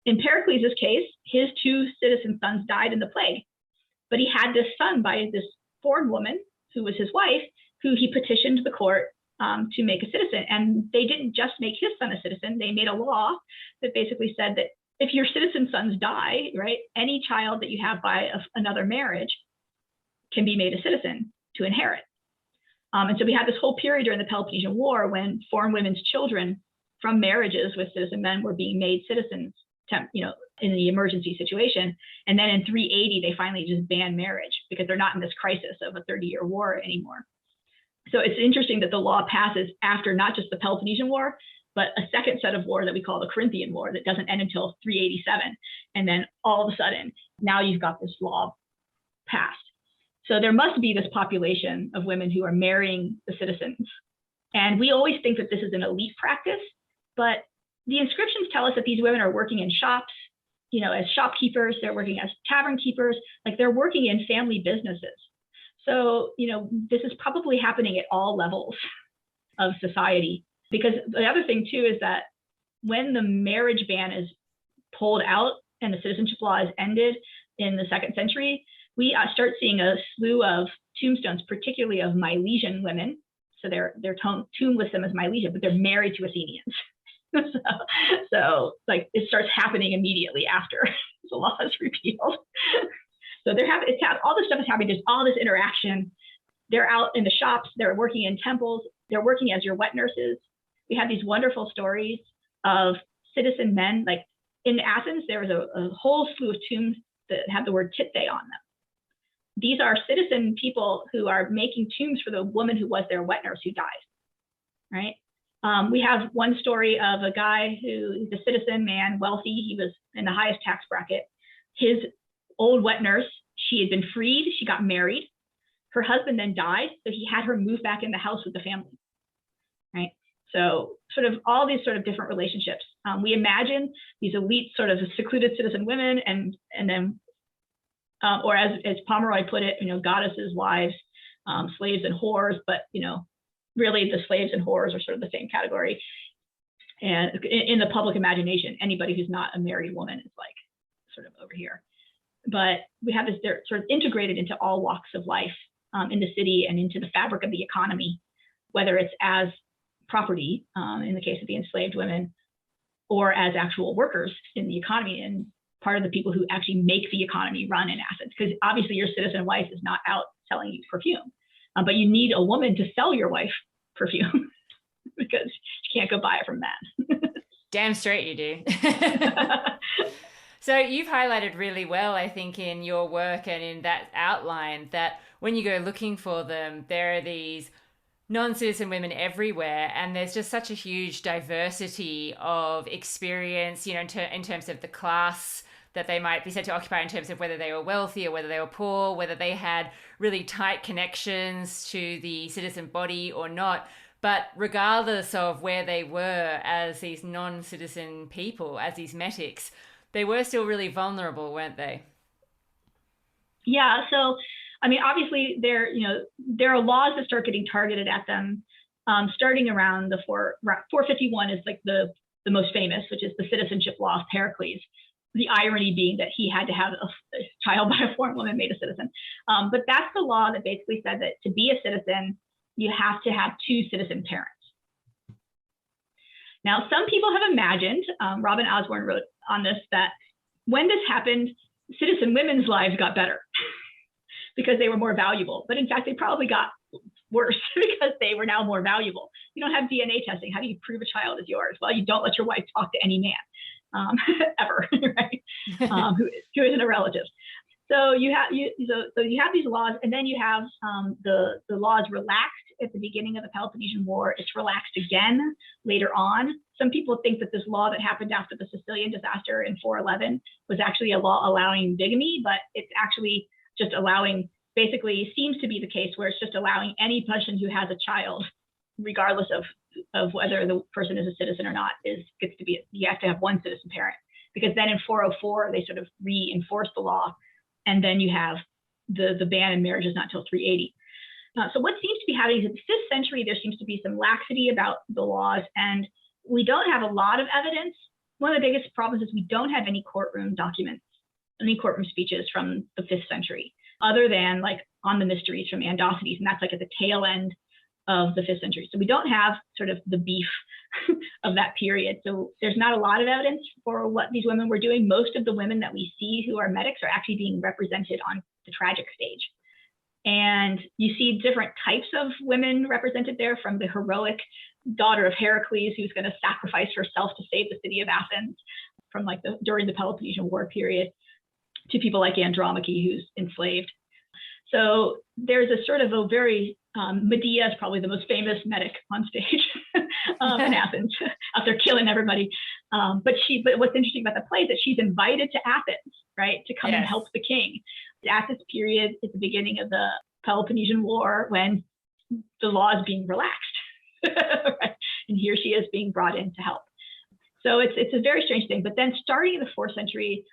In Pericles' case, his 2 citizen sons died in the plague, but he had this son by this foreign woman who was his wife, who he petitioned the court to make a citizen. And they didn't just make his son a citizen, they made a law that basically said that if your citizen sons die, right, any child that you have by another marriage can be made a citizen to inherit. And so we had this whole period during the Peloponnesian War when foreign women's children from marriages with citizen men were being made citizens, in the emergency situation. And then in 380, they finally just banned marriage because they're not in this crisis of a 30-year war anymore. So it's interesting that the law passes after not just the Peloponnesian War, but a second set of war that we call the Corinthian War that doesn't end until 387. And then all of a sudden, now you've got this law passed. So there must be this population of women who are marrying the citizens. And we always think that this is an elite practice, but the inscriptions tell us that these women are working in shops, as shopkeepers, they're working as tavern keepers, like they're working in family businesses. So, this is probably happening at all levels of society. Because the other thing too is that when the marriage ban is pulled out and the citizenship law is ended in the 2nd century, we start seeing a slew of tombstones, particularly of Milesian women. So their tomb lists them as Milesian, but they're married to Athenians. so like it starts happening immediately after the law is repealed. So all this stuff is happening. There's all this interaction. They're out in the shops. They're working in temples. They're working as your wet nurses. We have these wonderful stories of citizen men. Like in Athens, there was a whole slew of tombs that have the word tithe on them. These are citizen people who are making tombs for the woman who was their wet nurse who died, right? We have one story of a guy who's a citizen man, wealthy. He was in the highest tax bracket. His old wet nurse, she had been freed. She got married. Her husband then died, so he had her move back in the house with the family, right? So sort of all these sort of different relationships. We imagine these elite sort of secluded citizen women and then, or as Pomeroy put it, goddesses, wives, slaves and whores, but, really the slaves and whores are sort of the same category. And in the public imagination, anybody who's not a married woman is like sort of over here. But we have this, they're sort of integrated into all walks of life in the city and into the fabric of the economy, whether it's as property in the case of the enslaved women, or as actual workers in the economy and part of the people who actually make the economy run in Athens. Because obviously your citizen wife is not out selling you perfume, but you need a woman to sell your wife perfume because she can't go buy it from men. Damn straight you do. So you've highlighted really well, I think, in your work and in that outline that when you go looking for them, there are these non-citizen women everywhere, and there's just such a huge diversity of experience, in terms of the class that they might be said to occupy, in terms of whether they were wealthy or whether they were poor, whether they had really tight connections to the citizen body or not. But regardless of where they were as these non-citizen people, as these metics, they were still really vulnerable, weren't they? Yeah. So, I mean, obviously there are laws that start getting targeted at them, starting around 451 is like the most famous, which is the citizenship law of Pericles. The irony being that he had to have a child by a foreign woman made a citizen. But that's the law that basically said that to be a citizen, you have to have 2 citizen parents. Now, some people have imagined, Robin Osborne wrote on this, that when this happened, citizen women's lives got better because they were more valuable. But in fact, they probably got worse because they were now more valuable. You don't have DNA testing. How do you prove a child is yours? Well, you don't let your wife talk to any man ever, right? Who isn't a relative. So you have these laws, and then you have the laws relaxed at the beginning of the Peloponnesian War. It's relaxed again later on. Some people think that this law that happened after the Sicilian disaster in 411 was actually a law allowing bigamy, but it's actually just allowing, basically seems to be the case where it's just allowing any person who has a child, regardless of whether the person is a citizen or not, gets to be, you have to have one citizen parent. Because then in 404, they sort of reinforced the law. And then you have the ban in marriages not till 380. So what seems to be happening is in the 5th century, there seems to be some laxity about the laws, and we don't have a lot of evidence. One of the biggest problems is we don't have any courtroom documents, any courtroom speeches from the 5th century, other than like on the mysteries from Andocides, and that's like at the tail end of the 5th century. So we don't have sort of the beef of that period. So there's not a lot of evidence for what these women were doing. Most of the women that we see who are metics are actually being represented on the tragic stage. And you see different types of women represented there, from the heroic daughter of Heracles, who's going to sacrifice herself to save the city of Athens from like during the Peloponnesian War period, to people like Andromache, who's enslaved. So there's a sort of a very, Medea is probably the most famous metic on stage in Athens, out there killing everybody. But what's interesting about the play is that she's invited to Athens, right, to come and help the king. At this period, at the beginning of the Peloponnesian War, when the law is being relaxed, right? And here she is being brought in to help. So it's a very strange thing. But then starting in the 4th century,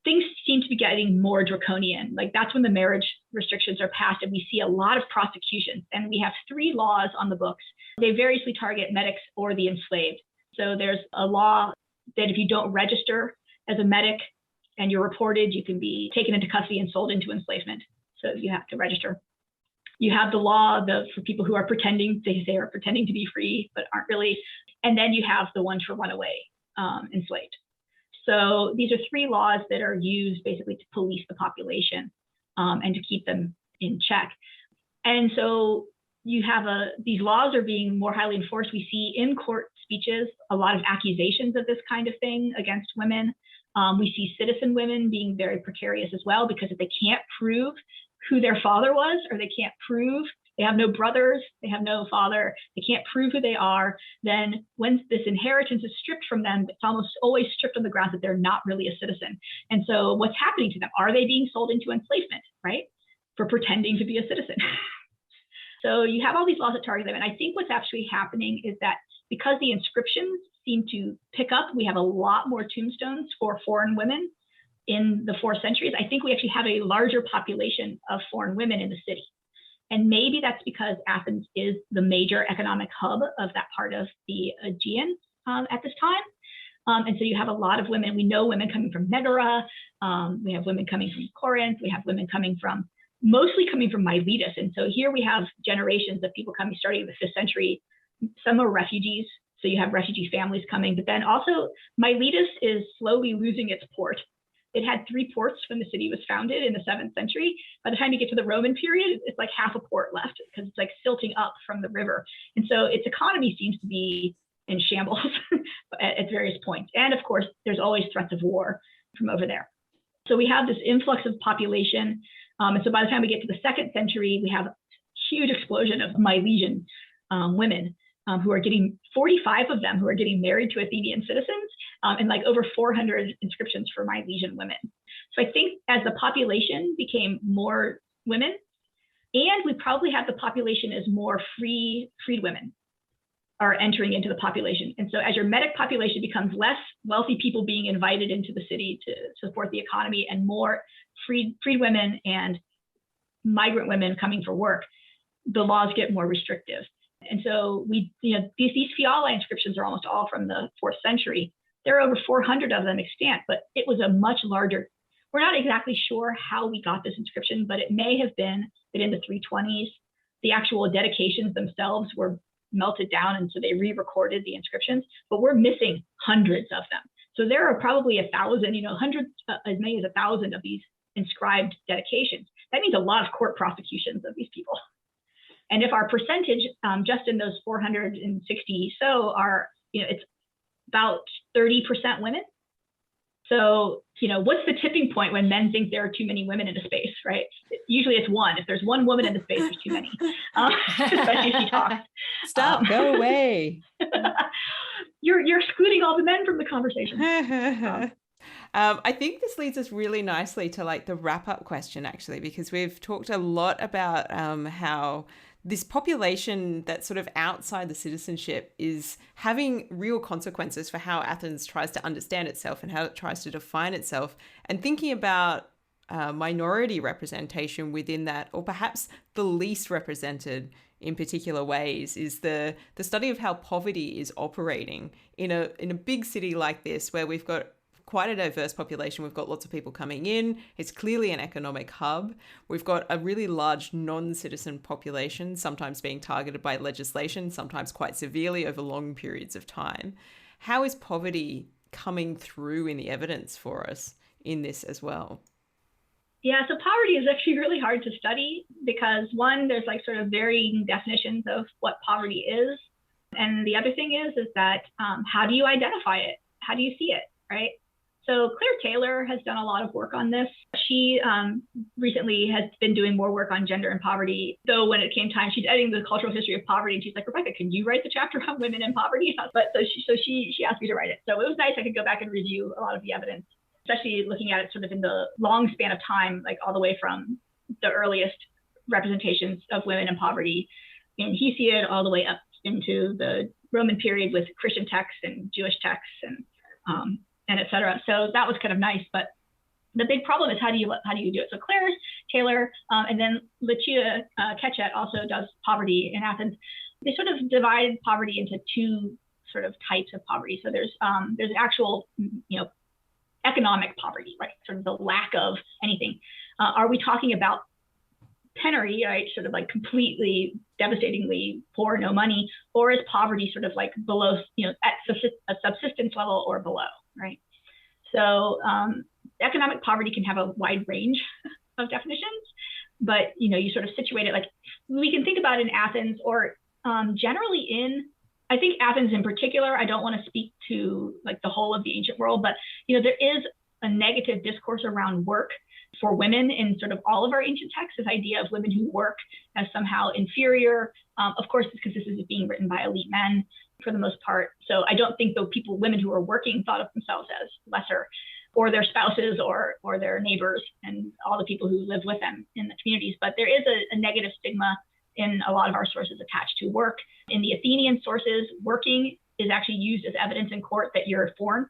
things seem to be getting more draconian. Like that's when the marriage restrictions are passed, and we see a lot of prosecutions. And we have 3 laws on the books. They variously target metics or the enslaved. So there's a law that if you don't register as a metic and you're reported, you can be taken into custody and sold into enslavement. So you have to register. You have the law for people who are pretending, they are pretending to be free, but aren't really. And then you have the ones for runaway enslaved. So these are 3 laws that are used basically to police the population and to keep them in check. And so you have these laws are being more highly enforced. We see in court speeches a lot of accusations of this kind of thing against women. We see citizen women being very precarious as well, because if they can't prove who their father was, or they can't prove, they have no brothers, they have no father, they can't prove who they are, then when this inheritance is stripped from them, it's almost always stripped on the grounds that they're not really a citizen. And so what's happening to them? Are they being sold into enslavement, right? For pretending to be a citizen. So you have all these laws that target them. And I think what's actually happening is that because the inscriptions seem to pick up, we have a lot more tombstones for foreign women in the 4th centuries. I think we actually have a larger population of foreign women in the city. And maybe that's because Athens is the major economic hub of that part of the Aegean at this time. And so you have a lot of women. We know women coming from Megara. We have women coming from Corinth. We have women mostly coming from Miletus. And so here we have generations of people coming starting in the 5th century. Some are refugees. So you have refugee families coming. But then also Miletus is slowly losing its port. It had 3 ports when the city was founded in the 7th century. By the time you get to the Roman period, it's like half a port left, because it's like silting up from the river. And so its economy seems to be in shambles at various points. And of course, there's always threats of war from over there. So we have this influx of population. And so by the time we get to the 2nd century, we have a huge explosion of Milesian women who are getting, 45 of them who are getting married to Athenian citizens, and like over 400 inscriptions for Milesian women. So I think as the population became more women, and we probably have the population as more freed women are entering into the population. And so as your metic population becomes less wealthy people being invited into the city to support the economy, and more freed women and migrant women coming for work, the laws get more restrictive. And so these Fialae inscriptions are almost all from the 4th century. There are over 400 of them extant, but it was a much larger. We're not exactly sure how we got this inscription, but it may have been that in the 320s, the actual dedications themselves were melted down, and so they re-recorded the inscriptions, but we're missing hundreds of them. So there are probably 1,000, hundreds, as many as 1,000 of these inscribed dedications. That means a lot of court prosecutions of these people. And if our percentage just in those 460 so are, it's about 30% women. So, what's the tipping point when men think there are too many women in a space, right? Usually it's one. If there's one woman in the space, there's too many, especially if she talks. Stop, go away. You're excluding all the men from the conversation. I think this leads us really nicely to like the wrap-up question, actually, because we've talked a lot about how this population that's sort of outside the citizenship is having real consequences for how Athens tries to understand itself and how it tries to define itself, and thinking about minority representation within that, or perhaps the least represented in particular ways, is the study of how poverty is operating in a big city like this, where we've got quite a diverse population. We've got lots of people coming in. It's clearly an economic hub. We've got a really large non-citizen population, sometimes being targeted by legislation, sometimes quite severely over long periods of time. How is poverty coming through in the evidence for us in this as well? Yeah, so poverty is actually really hard to study because, one, there's like sort of varying definitions of what poverty is. And the other thing is that how do you identify it? How do you see it, right? So Claire Taylor has done a lot of work on this. She recently has been doing more work on gender and poverty, though when it came time, she's editing the cultural history of poverty, and she's like, Rebecca, can you write the chapter on women and poverty? But so she asked me to write it. So it was nice. I could go back and review a lot of the evidence, especially looking at it sort of in the long span of time, like all the way from the earliest representations of women in poverty in Hesiod all the way up into the Roman period with Christian texts and Jewish texts and et cetera. So that was kind of nice. But the big problem is how do you do it? So Claire Taylor and then Lucia Ketchet also does poverty in Athens. They sort of divide poverty into two sort of types of poverty. So there's an actual, economic poverty, right? Sort of the lack of anything. Are we talking about penury, right? Sort of like completely devastatingly poor, no money, or is poverty sort of like below, at a subsistence level or below, right? So economic poverty can have a wide range of definitions, but you sort of situate it like we can think about in Athens or generally in, I think Athens in particular. I don't want to speak to like the whole of the ancient world, but there is a negative discourse around work for women in sort of all of our ancient texts. This idea of women who work as somehow inferior. Of course, it's because this is being written by elite men for the most part. So I don't think women who are working thought of themselves as lesser, or their spouses or their neighbors and all the people who live with them in the communities. But there is a negative stigma in a lot of our sources attached to work. In the Athenian sources, working is actually used as evidence in court that you're foreign.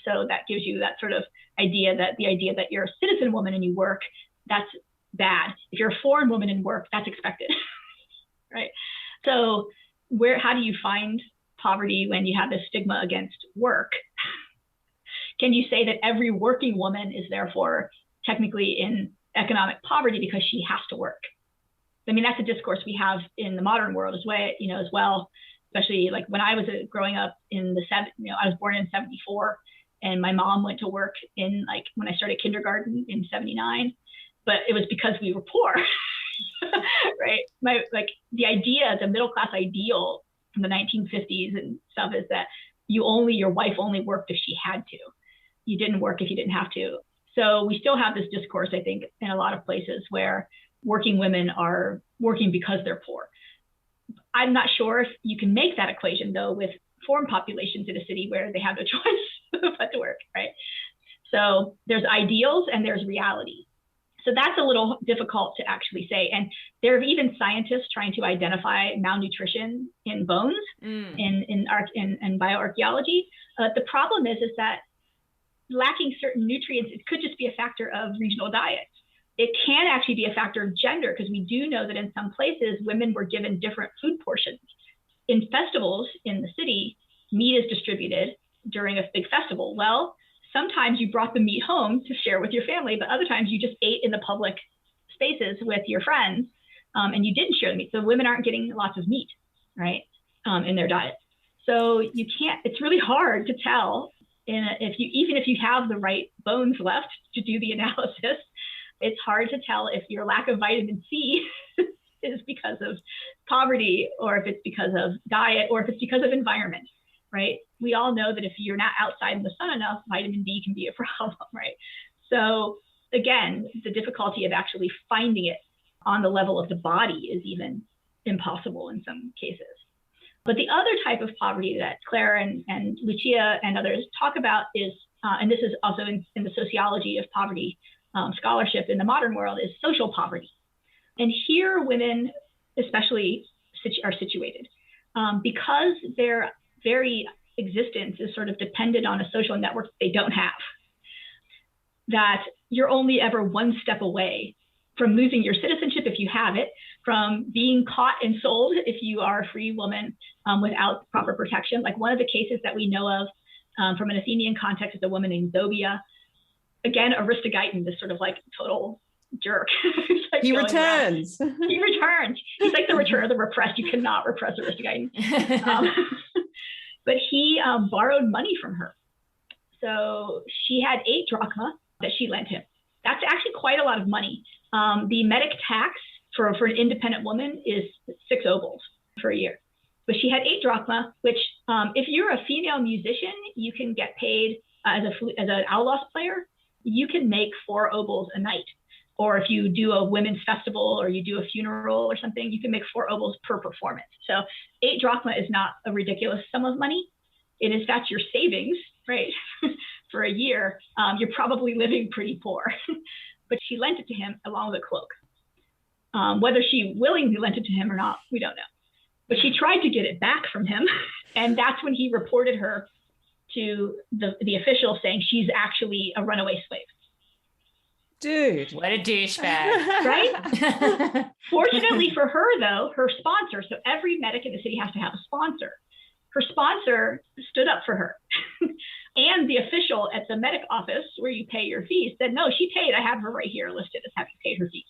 So that gives you that sort of idea that you're a citizen woman and you work, that's bad. If you're a foreign woman and work, that's expected, right? So how do you find poverty when you have this stigma against work? Can you say that every working woman is therefore technically in economic poverty because she has to work? I mean, that's a discourse we have in the modern world as well, especially like when I was growing up in I was born in 1974, and my mom went to work in like when I started kindergarten in 1979, but it was because we were poor, right? The middle class ideal from the 1950s and stuff is that your wife only worked if she had to. You didn't work if you didn't have to. So we still have this discourse, I think, in a lot of places where working women are working because they're poor. I'm not sure if you can make that equation, though, with foreign populations in a city where they have no choice but to work, right? So there's ideals and there's reality. So that's a little difficult to actually say. And there are even scientists trying to identify malnutrition in bones in bioarchaeology. The problem is that lacking certain nutrients, it could just be a factor of regional diets. It can actually be a factor of gender, because we do know that in some places, women were given different food portions. In festivals in the city, meat is distributed during a big festival. Well, sometimes you brought the meat home to share with your family, but other times you just ate in the public spaces with your friends, and you didn't share the meat. So women aren't getting lots of meat, right, in their diet. So you can't, it's really hard to tell even if you have the right bones left to do the analysis, it's hard to tell if your lack of vitamin C is because of poverty, or if it's because of diet, or if it's because of environment, right? We all know that if you're not outside in the sun enough, vitamin D can be a problem, right? So again, the difficulty of actually finding it on the level of the body is even impossible in some cases. But the other type of poverty that Claire and Lucia and others talk about is, and this is also in the sociology of poverty scholarship in the modern world, is social poverty. And here women especially are situated because their very existence is sort of dependent on a social network they don't have. That you're only ever one step away from losing your citizenship if you have it, from being caught and sold if you are a free woman without proper protection. Like one of the cases that we know of from an Athenian context is a woman named Zobia. Again, Aristogeiton, this sort of like total jerk. Like he returns. He returns. He's like the return of the repressed. You cannot repress Aristogeiton. But he borrowed money from her. So she had 8 drachma that she lent him. That's actually quite a lot of money. The metic tax for an independent woman is 6 obols for a year. But she had 8 drachma, which if you're a female musician, you can get paid as an aulos player, you can make 4 obols a night. Or if you do a women's festival or you do a funeral or something, you can make 4 obols per performance. So 8 drachma is not a ridiculous sum of money. It is that's your savings, right? For a year, you're probably living pretty poor. But she lent it to him along with a cloak. Whether she willingly lent it to him or not, we don't know. But she tried to get it back from him. And that's when he reported her to the official saying she's actually a runaway slave. Dude. What a douchebag. Right? Fortunately for her, though, her sponsor, so every medic in the city has to have a sponsor. Her sponsor stood up for her. And the official at the medic office where you pay your fees said, no, she paid. I have her right here listed as having paid her fees.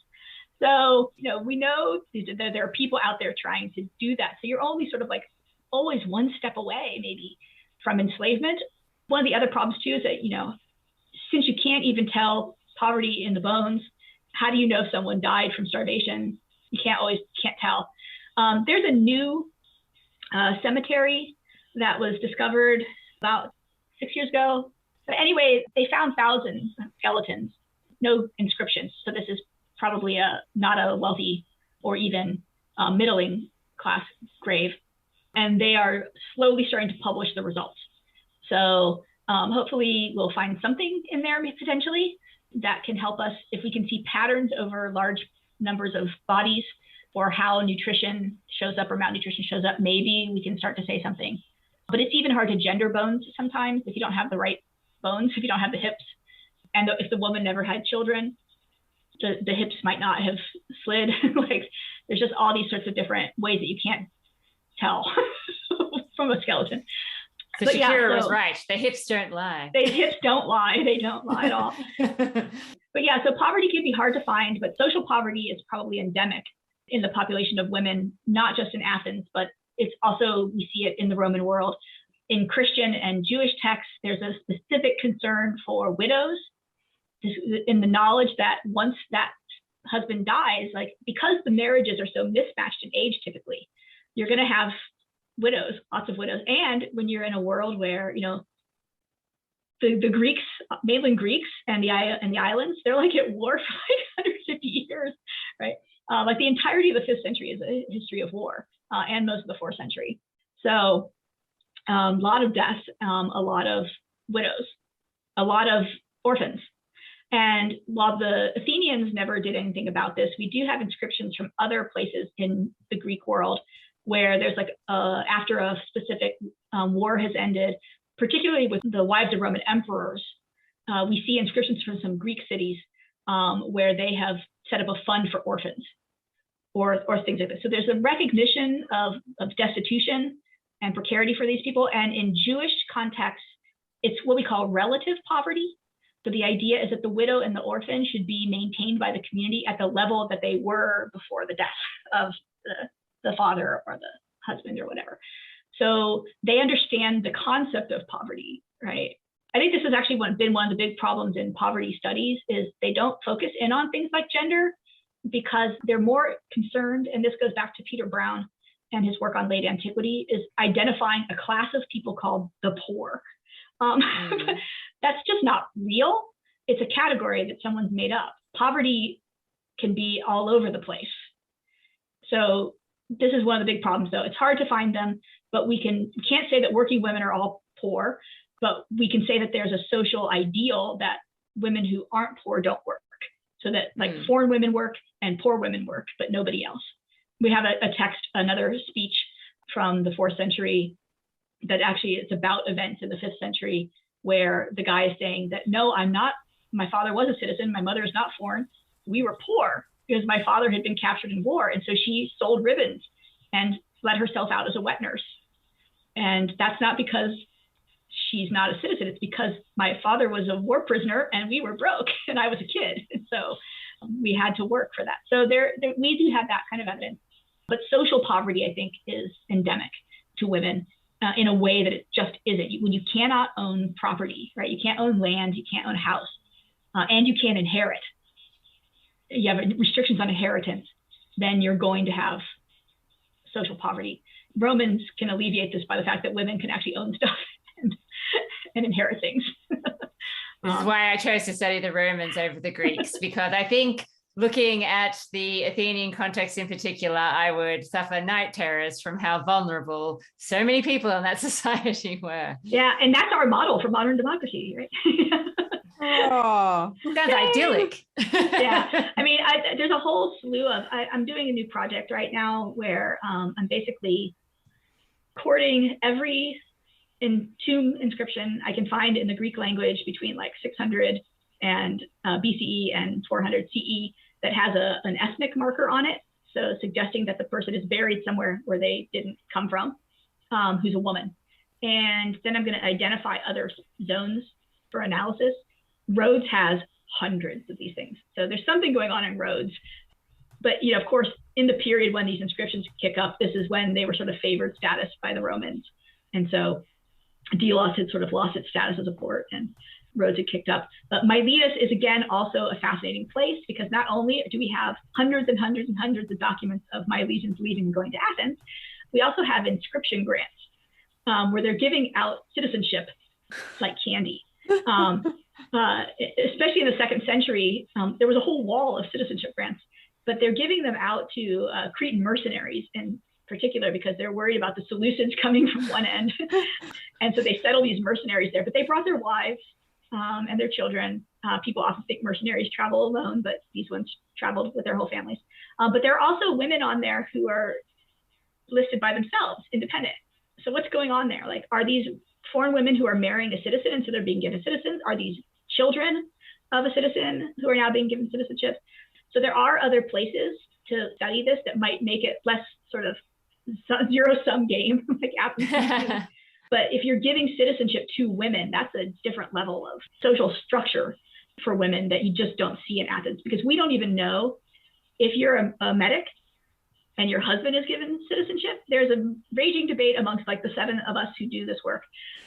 So, we know that there are people out there trying to do that. So you're only sort of like always one step away, maybe, from enslavement. One of the other problems, too, is that, since you can't even tell poverty in the bones, how do you know if someone died from starvation? You can't tell. There's a new cemetery that was discovered about 6 years ago. But anyway, they found thousands of skeletons, no inscriptions. So this is probably not a wealthy or even middling class grave. And they are slowly starting to publish the results. So hopefully we'll find something in there potentially that can help us if we can see patterns over large numbers of bodies or how nutrition shows up or malnutrition shows up. Maybe we can start to say something. But it's even hard to gender bones sometimes if you don't have the right bones, if you don't have the hips. And if the woman never had children, the hips might not have slid. Like there's just all these sorts of different ways that you can't tell from a skeleton. So Shakira was right. The hips don't lie. The hips don't lie. They don't lie at all. But yeah, so poverty can be hard to find, but social poverty is probably endemic in the population of women, not just in Athens, but it's also, we see it in the Roman world. In Christian and Jewish texts, there's a specific concern for widows in the knowledge that once that husband dies, like because the marriages are so mismatched in age typically, you're going to have widows, lots of widows. And when you're in a world where, the Greeks, mainland Greeks and the islands, they're like at war for like 150 years, right? Like the entirety of the 5th century is a history of war and most of the 4th century. So a lot of deaths, a lot of widows, a lot of orphans. And while the Athenians never did anything about this, we do have inscriptions from other places in the Greek world where there's like after a specific war has ended, particularly with the wives of Roman emperors, we see inscriptions from some Greek cities where they have set up a fund for orphans or things like this. So there's a recognition of destitution and precarity for these people. And in Jewish contexts, it's what we call relative poverty. So the idea is that the widow and the orphan should be maintained by the community at the level that they were before the death of the father or the husband or whatever. So they understand the concept of poverty, right? I think this has actually been one of the big problems in poverty studies is they don't focus in on things like gender. because they're more concerned, and this goes back to Peter Brown and his work on late antiquity, is identifying a class of people called the poor. That's just not real. It's a category that someone's made up. Poverty can be all over the place. So this is one of the big problems, though. It's hard to find them, but we can't say that working women are all poor, but we can say that there's a social ideal that women who aren't poor don't work. So that like foreign women work and poor women work, but nobody else. We have a text, another speech from the 4th century that actually it's about events in the 5th century where the guy is saying that, no, I'm not, my father was a citizen, my mother is not foreign. We were poor because my father had been captured in war. And so she sold ribbons and let herself out as a wet nurse. And that's not because she's not a citizen. It's because my father was a war prisoner and we were broke and I was a kid. And so we had to work for that. So we do have that kind of evidence. But social poverty, I think, is endemic to women in a way that it just isn't. When you cannot own property, right? You can't own land, you can't own a house, and you can't inherit. You have restrictions on inheritance, then you're going to have social poverty. Romans can alleviate this by the fact that women can actually own stuff and inherit things. This is why I chose to study the Romans over the Greeks, because I think looking at the Athenian context in particular, I would suffer night terrors from how vulnerable so many people in that society were. Yeah, and that's our model for modern democracy, right? Oh, sounds idyllic. Yeah, I mean, there's a whole slew of, I'm doing a new project right now where I'm basically courting every tomb inscription I can find in the Greek language between like 600 and BCE and 400 CE that has an ethnic marker on it, so suggesting that the person is buried somewhere where they didn't come from, who's a woman. And then I'm going to identify other zones for analysis. Rhodes has hundreds of these things, so there's something going on in Rhodes. But of course, in the period when these inscriptions kick up, this is when they were sort of favored status by the Romans, and so Delos had sort of lost its status as a port, and Rhodes had kicked up. But Miletus is, again, also a fascinating place because not only do we have hundreds and hundreds and hundreds of documents of Milesians leaving and going to Athens, we also have inscription grants where they're giving out citizenship like candy. Especially in the 2nd century, there was a whole wall of citizenship grants, but they're giving them out to Cretan mercenaries in particular because they're worried about the Seleucids coming from one end. And so they settle these mercenaries there, but they brought their wives and their children. People often think mercenaries travel alone, but these ones traveled with their whole families. But there are also women on there who are listed by themselves, independent. So what's going on there? Like, are these foreign women who are marrying a citizen and so they're being given citizens? Are these children of a citizen who are now being given citizenship? So there are other places to study this that might make it less sort of zero-sum game like Athens. But if you're giving citizenship to women, that's a different level of social structure for women that you just don't see in Athens, because we don't even know if you're a metic and your husband is given citizenship. There's a raging debate amongst like the 7 of us who do this work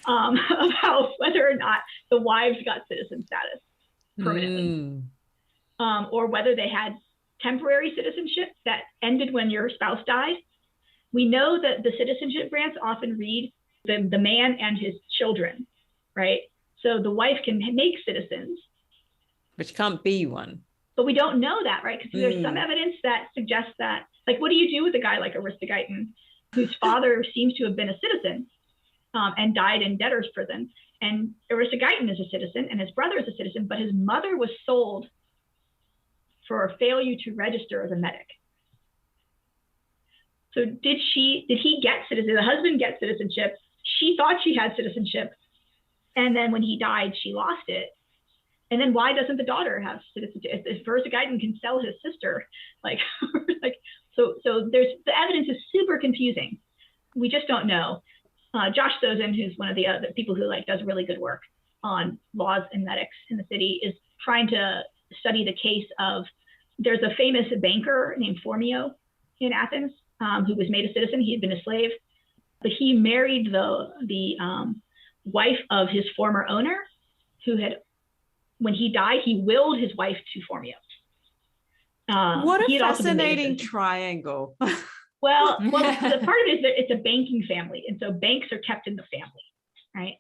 about whether or not the wives got citizen status permanently, or whether they had temporary citizenship that ended when your spouse died. We know that the citizenship grants often read the man and his children, right? So the wife can make citizens. But you can't be one. But we don't know that, right? Because there's some evidence that suggests that, like, what do you do with a guy like Aristogeiton, whose father seems to have been a citizen and died in debtor's prison? And Aristogeiton is a citizen and his brother is a citizen, but his mother was sold for a failure to register as a metic. So did he get citizenship? Did the husband get citizenship? She thought she had citizenship. And then when he died, she lost it. And then why doesn't the daughter have citizenship? If Aristogeiton can sell his sister, so there's, the evidence is super confusing. We just don't know. Josh Sozin, who's one of the other people who does really good work on laws and metics in the city, is trying to study the case of, there's a famous banker named Phormio in Athens who was made a citizen. He had been a slave, but he married the wife of his former owner, who had, when he died, he willed his wife to Phormio. What he a had also been made fascinating a triangle. well, the part of it is that it's a banking family, and so banks are kept in the family, right?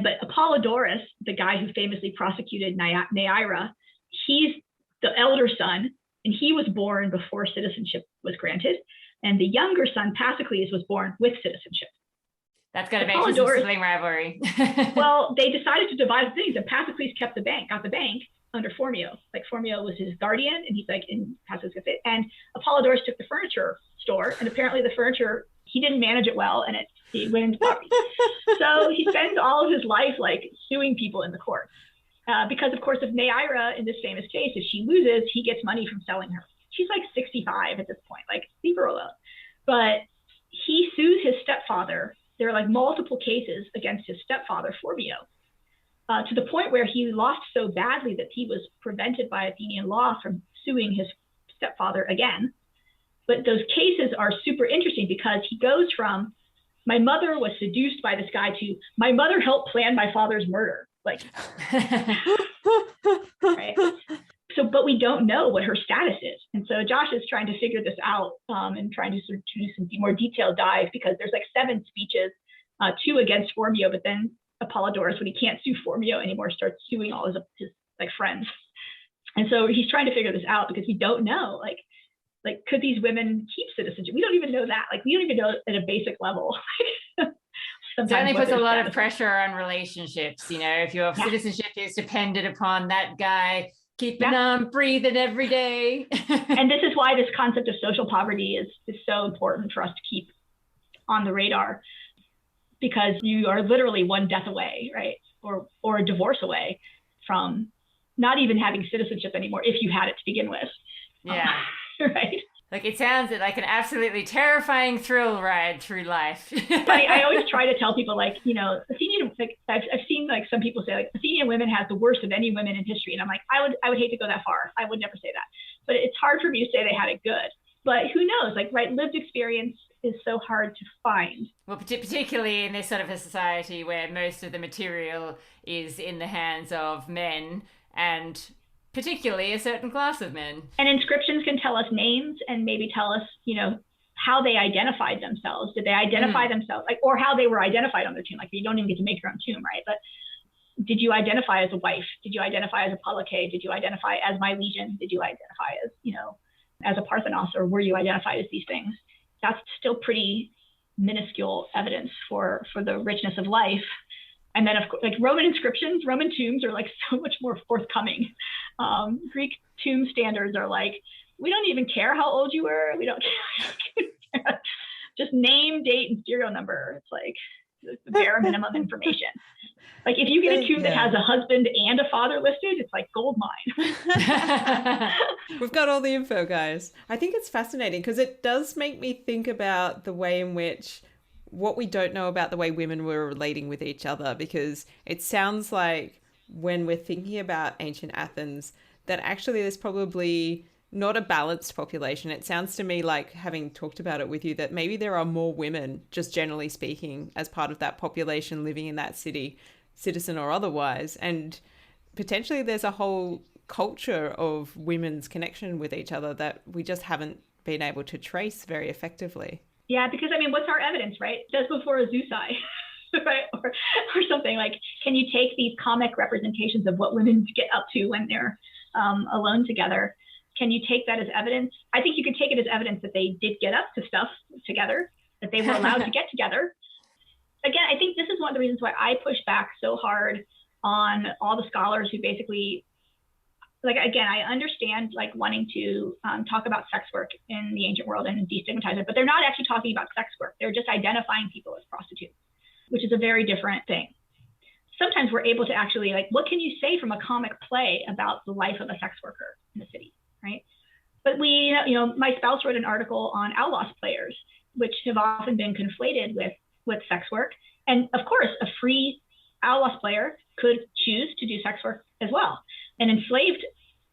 But Apollodorus, the guy who famously prosecuted Neaira, he's the elder son, and he was born before citizenship was granted. And the younger son, Pasicles, was born with citizenship. That's going to make for some sibling rivalry. Well, they decided to divide things, and Pasicles got the bank under Phormio. Like Phormio was his guardian, and he's like in Pasicles gets it. And Apollodorus took the furniture store, and apparently the furniture, he didn't manage it well, and he went into poverty. So he spends all of his life like suing people in the court. Because of course, if Neaira in this famous case, if she loses, he gets money from selling her. She's like 65 at this point, like leave her alone. But he sues his stepfather. There are like multiple cases against his stepfather, Phormio, to the point where he lost so badly that he was prevented by Athenian law from suing his stepfather again. But those cases are super interesting because he goes from, my mother was seduced by this guy, to my mother helped plan my father's murder. Like, right? So, but we don't know what her status is. And so Josh is trying to figure this out and trying to sort of do some more detailed dive, because there's like 7 speeches, 2 against Phormio, but then Apollodorus, when he can't sue Phormio anymore, starts suing all his like friends. And so he's trying to figure this out because we don't know, like could these women keep citizenship? We don't even know that. Like we don't even know at a basic level. Certainly puts a lot of pressure on relationships. You know, if your citizenship is dependent upon that guy keeping on breathing every day. And this is why this concept of social poverty is so important for us to keep on the radar, because you are literally one death away, right? Or a divorce away from not even having citizenship anymore if you had it to begin with. Yeah. Right. Like it sounds like an absolutely terrifying thrill ride through life. I always try to tell people, like, you know, Athenian, like I've seen like some people say like Athenian women have the worst of any women in history. And I'm like, I would hate to go that far. I would never say that. But it's hard for me to say they had it good. But who knows? Like, right, lived experience is so hard to find. Well, particularly in this sort of a society where most of the material is in the hands of men, and particularly a certain class of men. And inscriptions can tell us names and maybe tell us, you know, how they identified themselves. Did they identify themselves, like, or how they were identified on their tomb? Like, you don't even get to make your own tomb, right? But did you identify as a wife? Did you identify as a Polike? Did you identify as my legion? Did you identify as, you know, as a Parthenos, or were you identified as these things? That's still pretty minuscule evidence for the richness of life. And then, of course, like Roman inscriptions, Roman tombs are like so much more forthcoming. Greek tomb standards are like, we don't even care how old you were. We don't care. Just name, date, and serial number. It's like the bare minimum information. Like if you get a tomb that has a husband and a father listed, it's like gold mine. We've got all the info, guys. I think it's fascinating because it does make me think about the way in which what we don't know about the way women were relating with each other, because it sounds like when we're thinking about ancient Athens, that actually there's probably not a balanced population. It sounds to me like, having talked about it with you, that maybe there are more women, just generally speaking, as part of that population living in that city, citizen or otherwise. And potentially there's a whole culture of women's connection with each other that we just haven't been able to trace very effectively. Yeah, because I mean, what's our evidence, right? Just before a Zeusai, right? Or something like, can you take these comic representations of what women get up to when they're alone together? Can you take that as evidence? I think you could take it as evidence that they did get up to stuff together, that they were allowed to get together. Again, I think this is one of the reasons why I push back so hard on all the scholars who basically, like, again, I understand like wanting to talk about sex work in the ancient world and destigmatize it, but they're not actually talking about sex work. They're just identifying people as prostitutes, which is a very different thing. Sometimes we're able to actually, like, what can you say from a comic play about the life of a sex worker in the city, right? But we, you know, my spouse wrote an article on outlaws players, which have often been conflated with sex work. And of course, a free outlaws player could choose to do sex work as well. An enslaved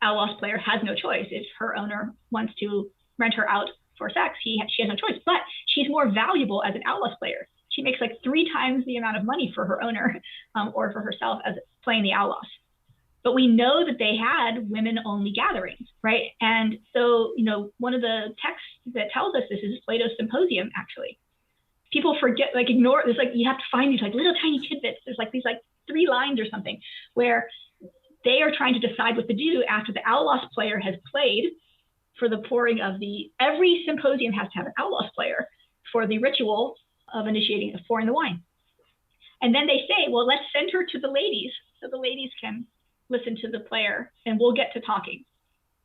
outlaws player has no choice. If her owner wants to rent her out for sex, she has no choice. But she's more valuable as an outlaws player. She makes like 3 times the amount of money for her owner or for herself as playing the outlaws. But we know that they had women-only gatherings, right? And so, one of the texts that tells us this is Plato's Symposium, actually. People forget, ignore, there's you have to find these little tiny tidbits. There's these 3 lines or something where they are trying to decide what to do after the Aulos player has played for the pouring of every symposium has to have an Aulos player for the ritual of pouring the wine. And then they say, well, let's send her to the ladies so the ladies can listen to the player and we'll get to talking.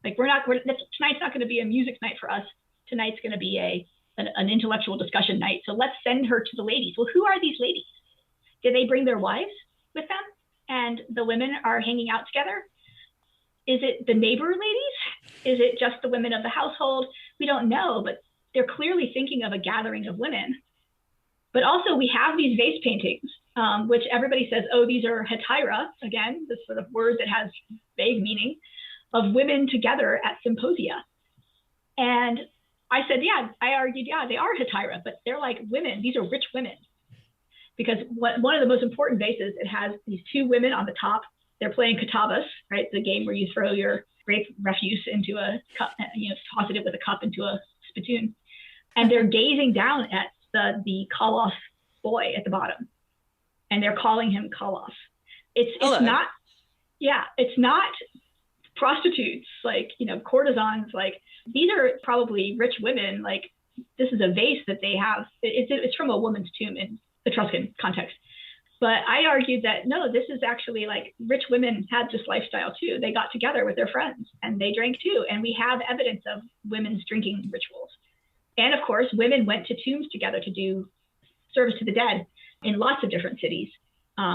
Tonight's not going to be a music night for us. Tonight's going to be an intellectual discussion night. So let's send her to the ladies. Well, who are these ladies? Did they bring their wives with them? And the women are hanging out together? Is it the neighbor ladies? Is it just the women of the household? We don't know, but they're clearly thinking of a gathering of women. But also we have these vase paintings, which everybody says, oh, these are hetaira, again, this sort of word that has vague meaning, of women together at symposia. And I said, I argued, they are hetaira, but they're women. These are rich women. Because one of the most important vases, it has these 2 women on the top. They're playing katabas, right? The game where you throw your grape refuse into a cup, toss it with a cup into a spittoon. And they're gazing down at the Kalos boy at the bottom. And they're calling him Kalos. It's not prostitutes, courtesans, these are probably rich women. This is a vase that they have. It's from a woman's tomb in Etruscan context. But I argued that, no, this is actually rich women had this lifestyle too. They got together with their friends and they drank too. And we have evidence of women's drinking rituals. And of course, women went to tombs together to do service to the dead in lots of different cities.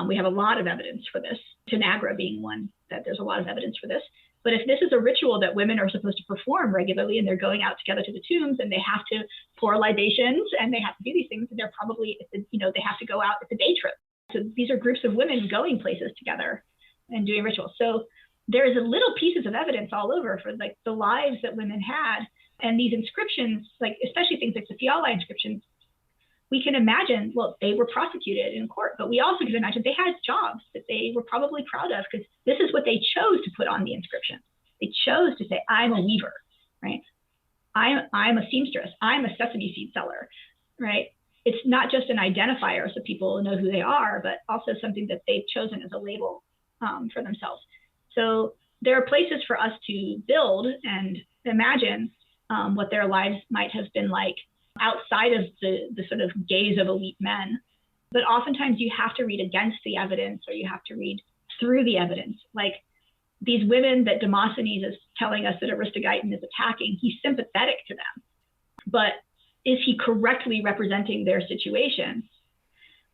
We have a lot of evidence for this, Tanagra being one, that there's a lot of evidence for this. But if this is a ritual that women are supposed to perform regularly and they're going out together to the tombs and they have to pour libations and they have to do these things, they're probably, they have to go out. It's a day trip. So these are groups of women going places together and doing rituals. So there's little pieces of evidence all over for the lives that women had. And these inscriptions, especially things like the Fialae inscriptions, we can imagine, well, they were prosecuted in court, but we also can imagine they had jobs that they were probably proud of because this is what they chose to put on the inscription. They chose to say, I'm a weaver, right? I'm a seamstress. I'm a sesame seed seller, right? It's not just an identifier so people know who they are, but also something that they've chosen as a label for themselves. So there are places for us to build and imagine what their lives might have been like outside of the sort of gaze of elite men. But oftentimes you have to read against the evidence or you have to read through the evidence. These women that Demosthenes is telling us that Aristogeiton is attacking, he's sympathetic to them. But is he correctly representing their situation?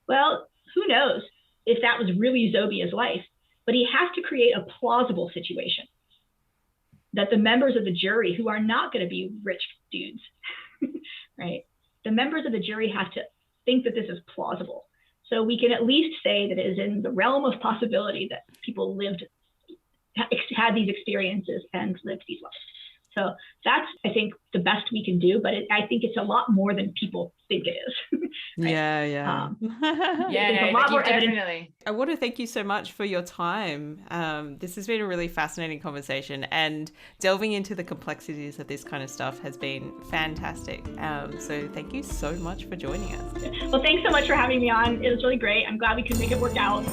Well, who knows if that was really Zobia's life, but he has to create a plausible situation that the members of the jury, who are not going to be rich dudes, right? The members of the jury have to think that this is plausible. So we can at least say that it is in the realm of possibility that people had these experiences and lived these lives. So that's, I think, the best we can do, but I think it's a lot more than people think it is. Right? Yeah. A lot more definitely. I want to thank you so much for your time. This has been a really fascinating conversation, and delving into the complexities of this kind of stuff has been fantastic. So thank you so much for joining us. Well, thanks so much for having me on. It was really great. I'm glad we could make it work out.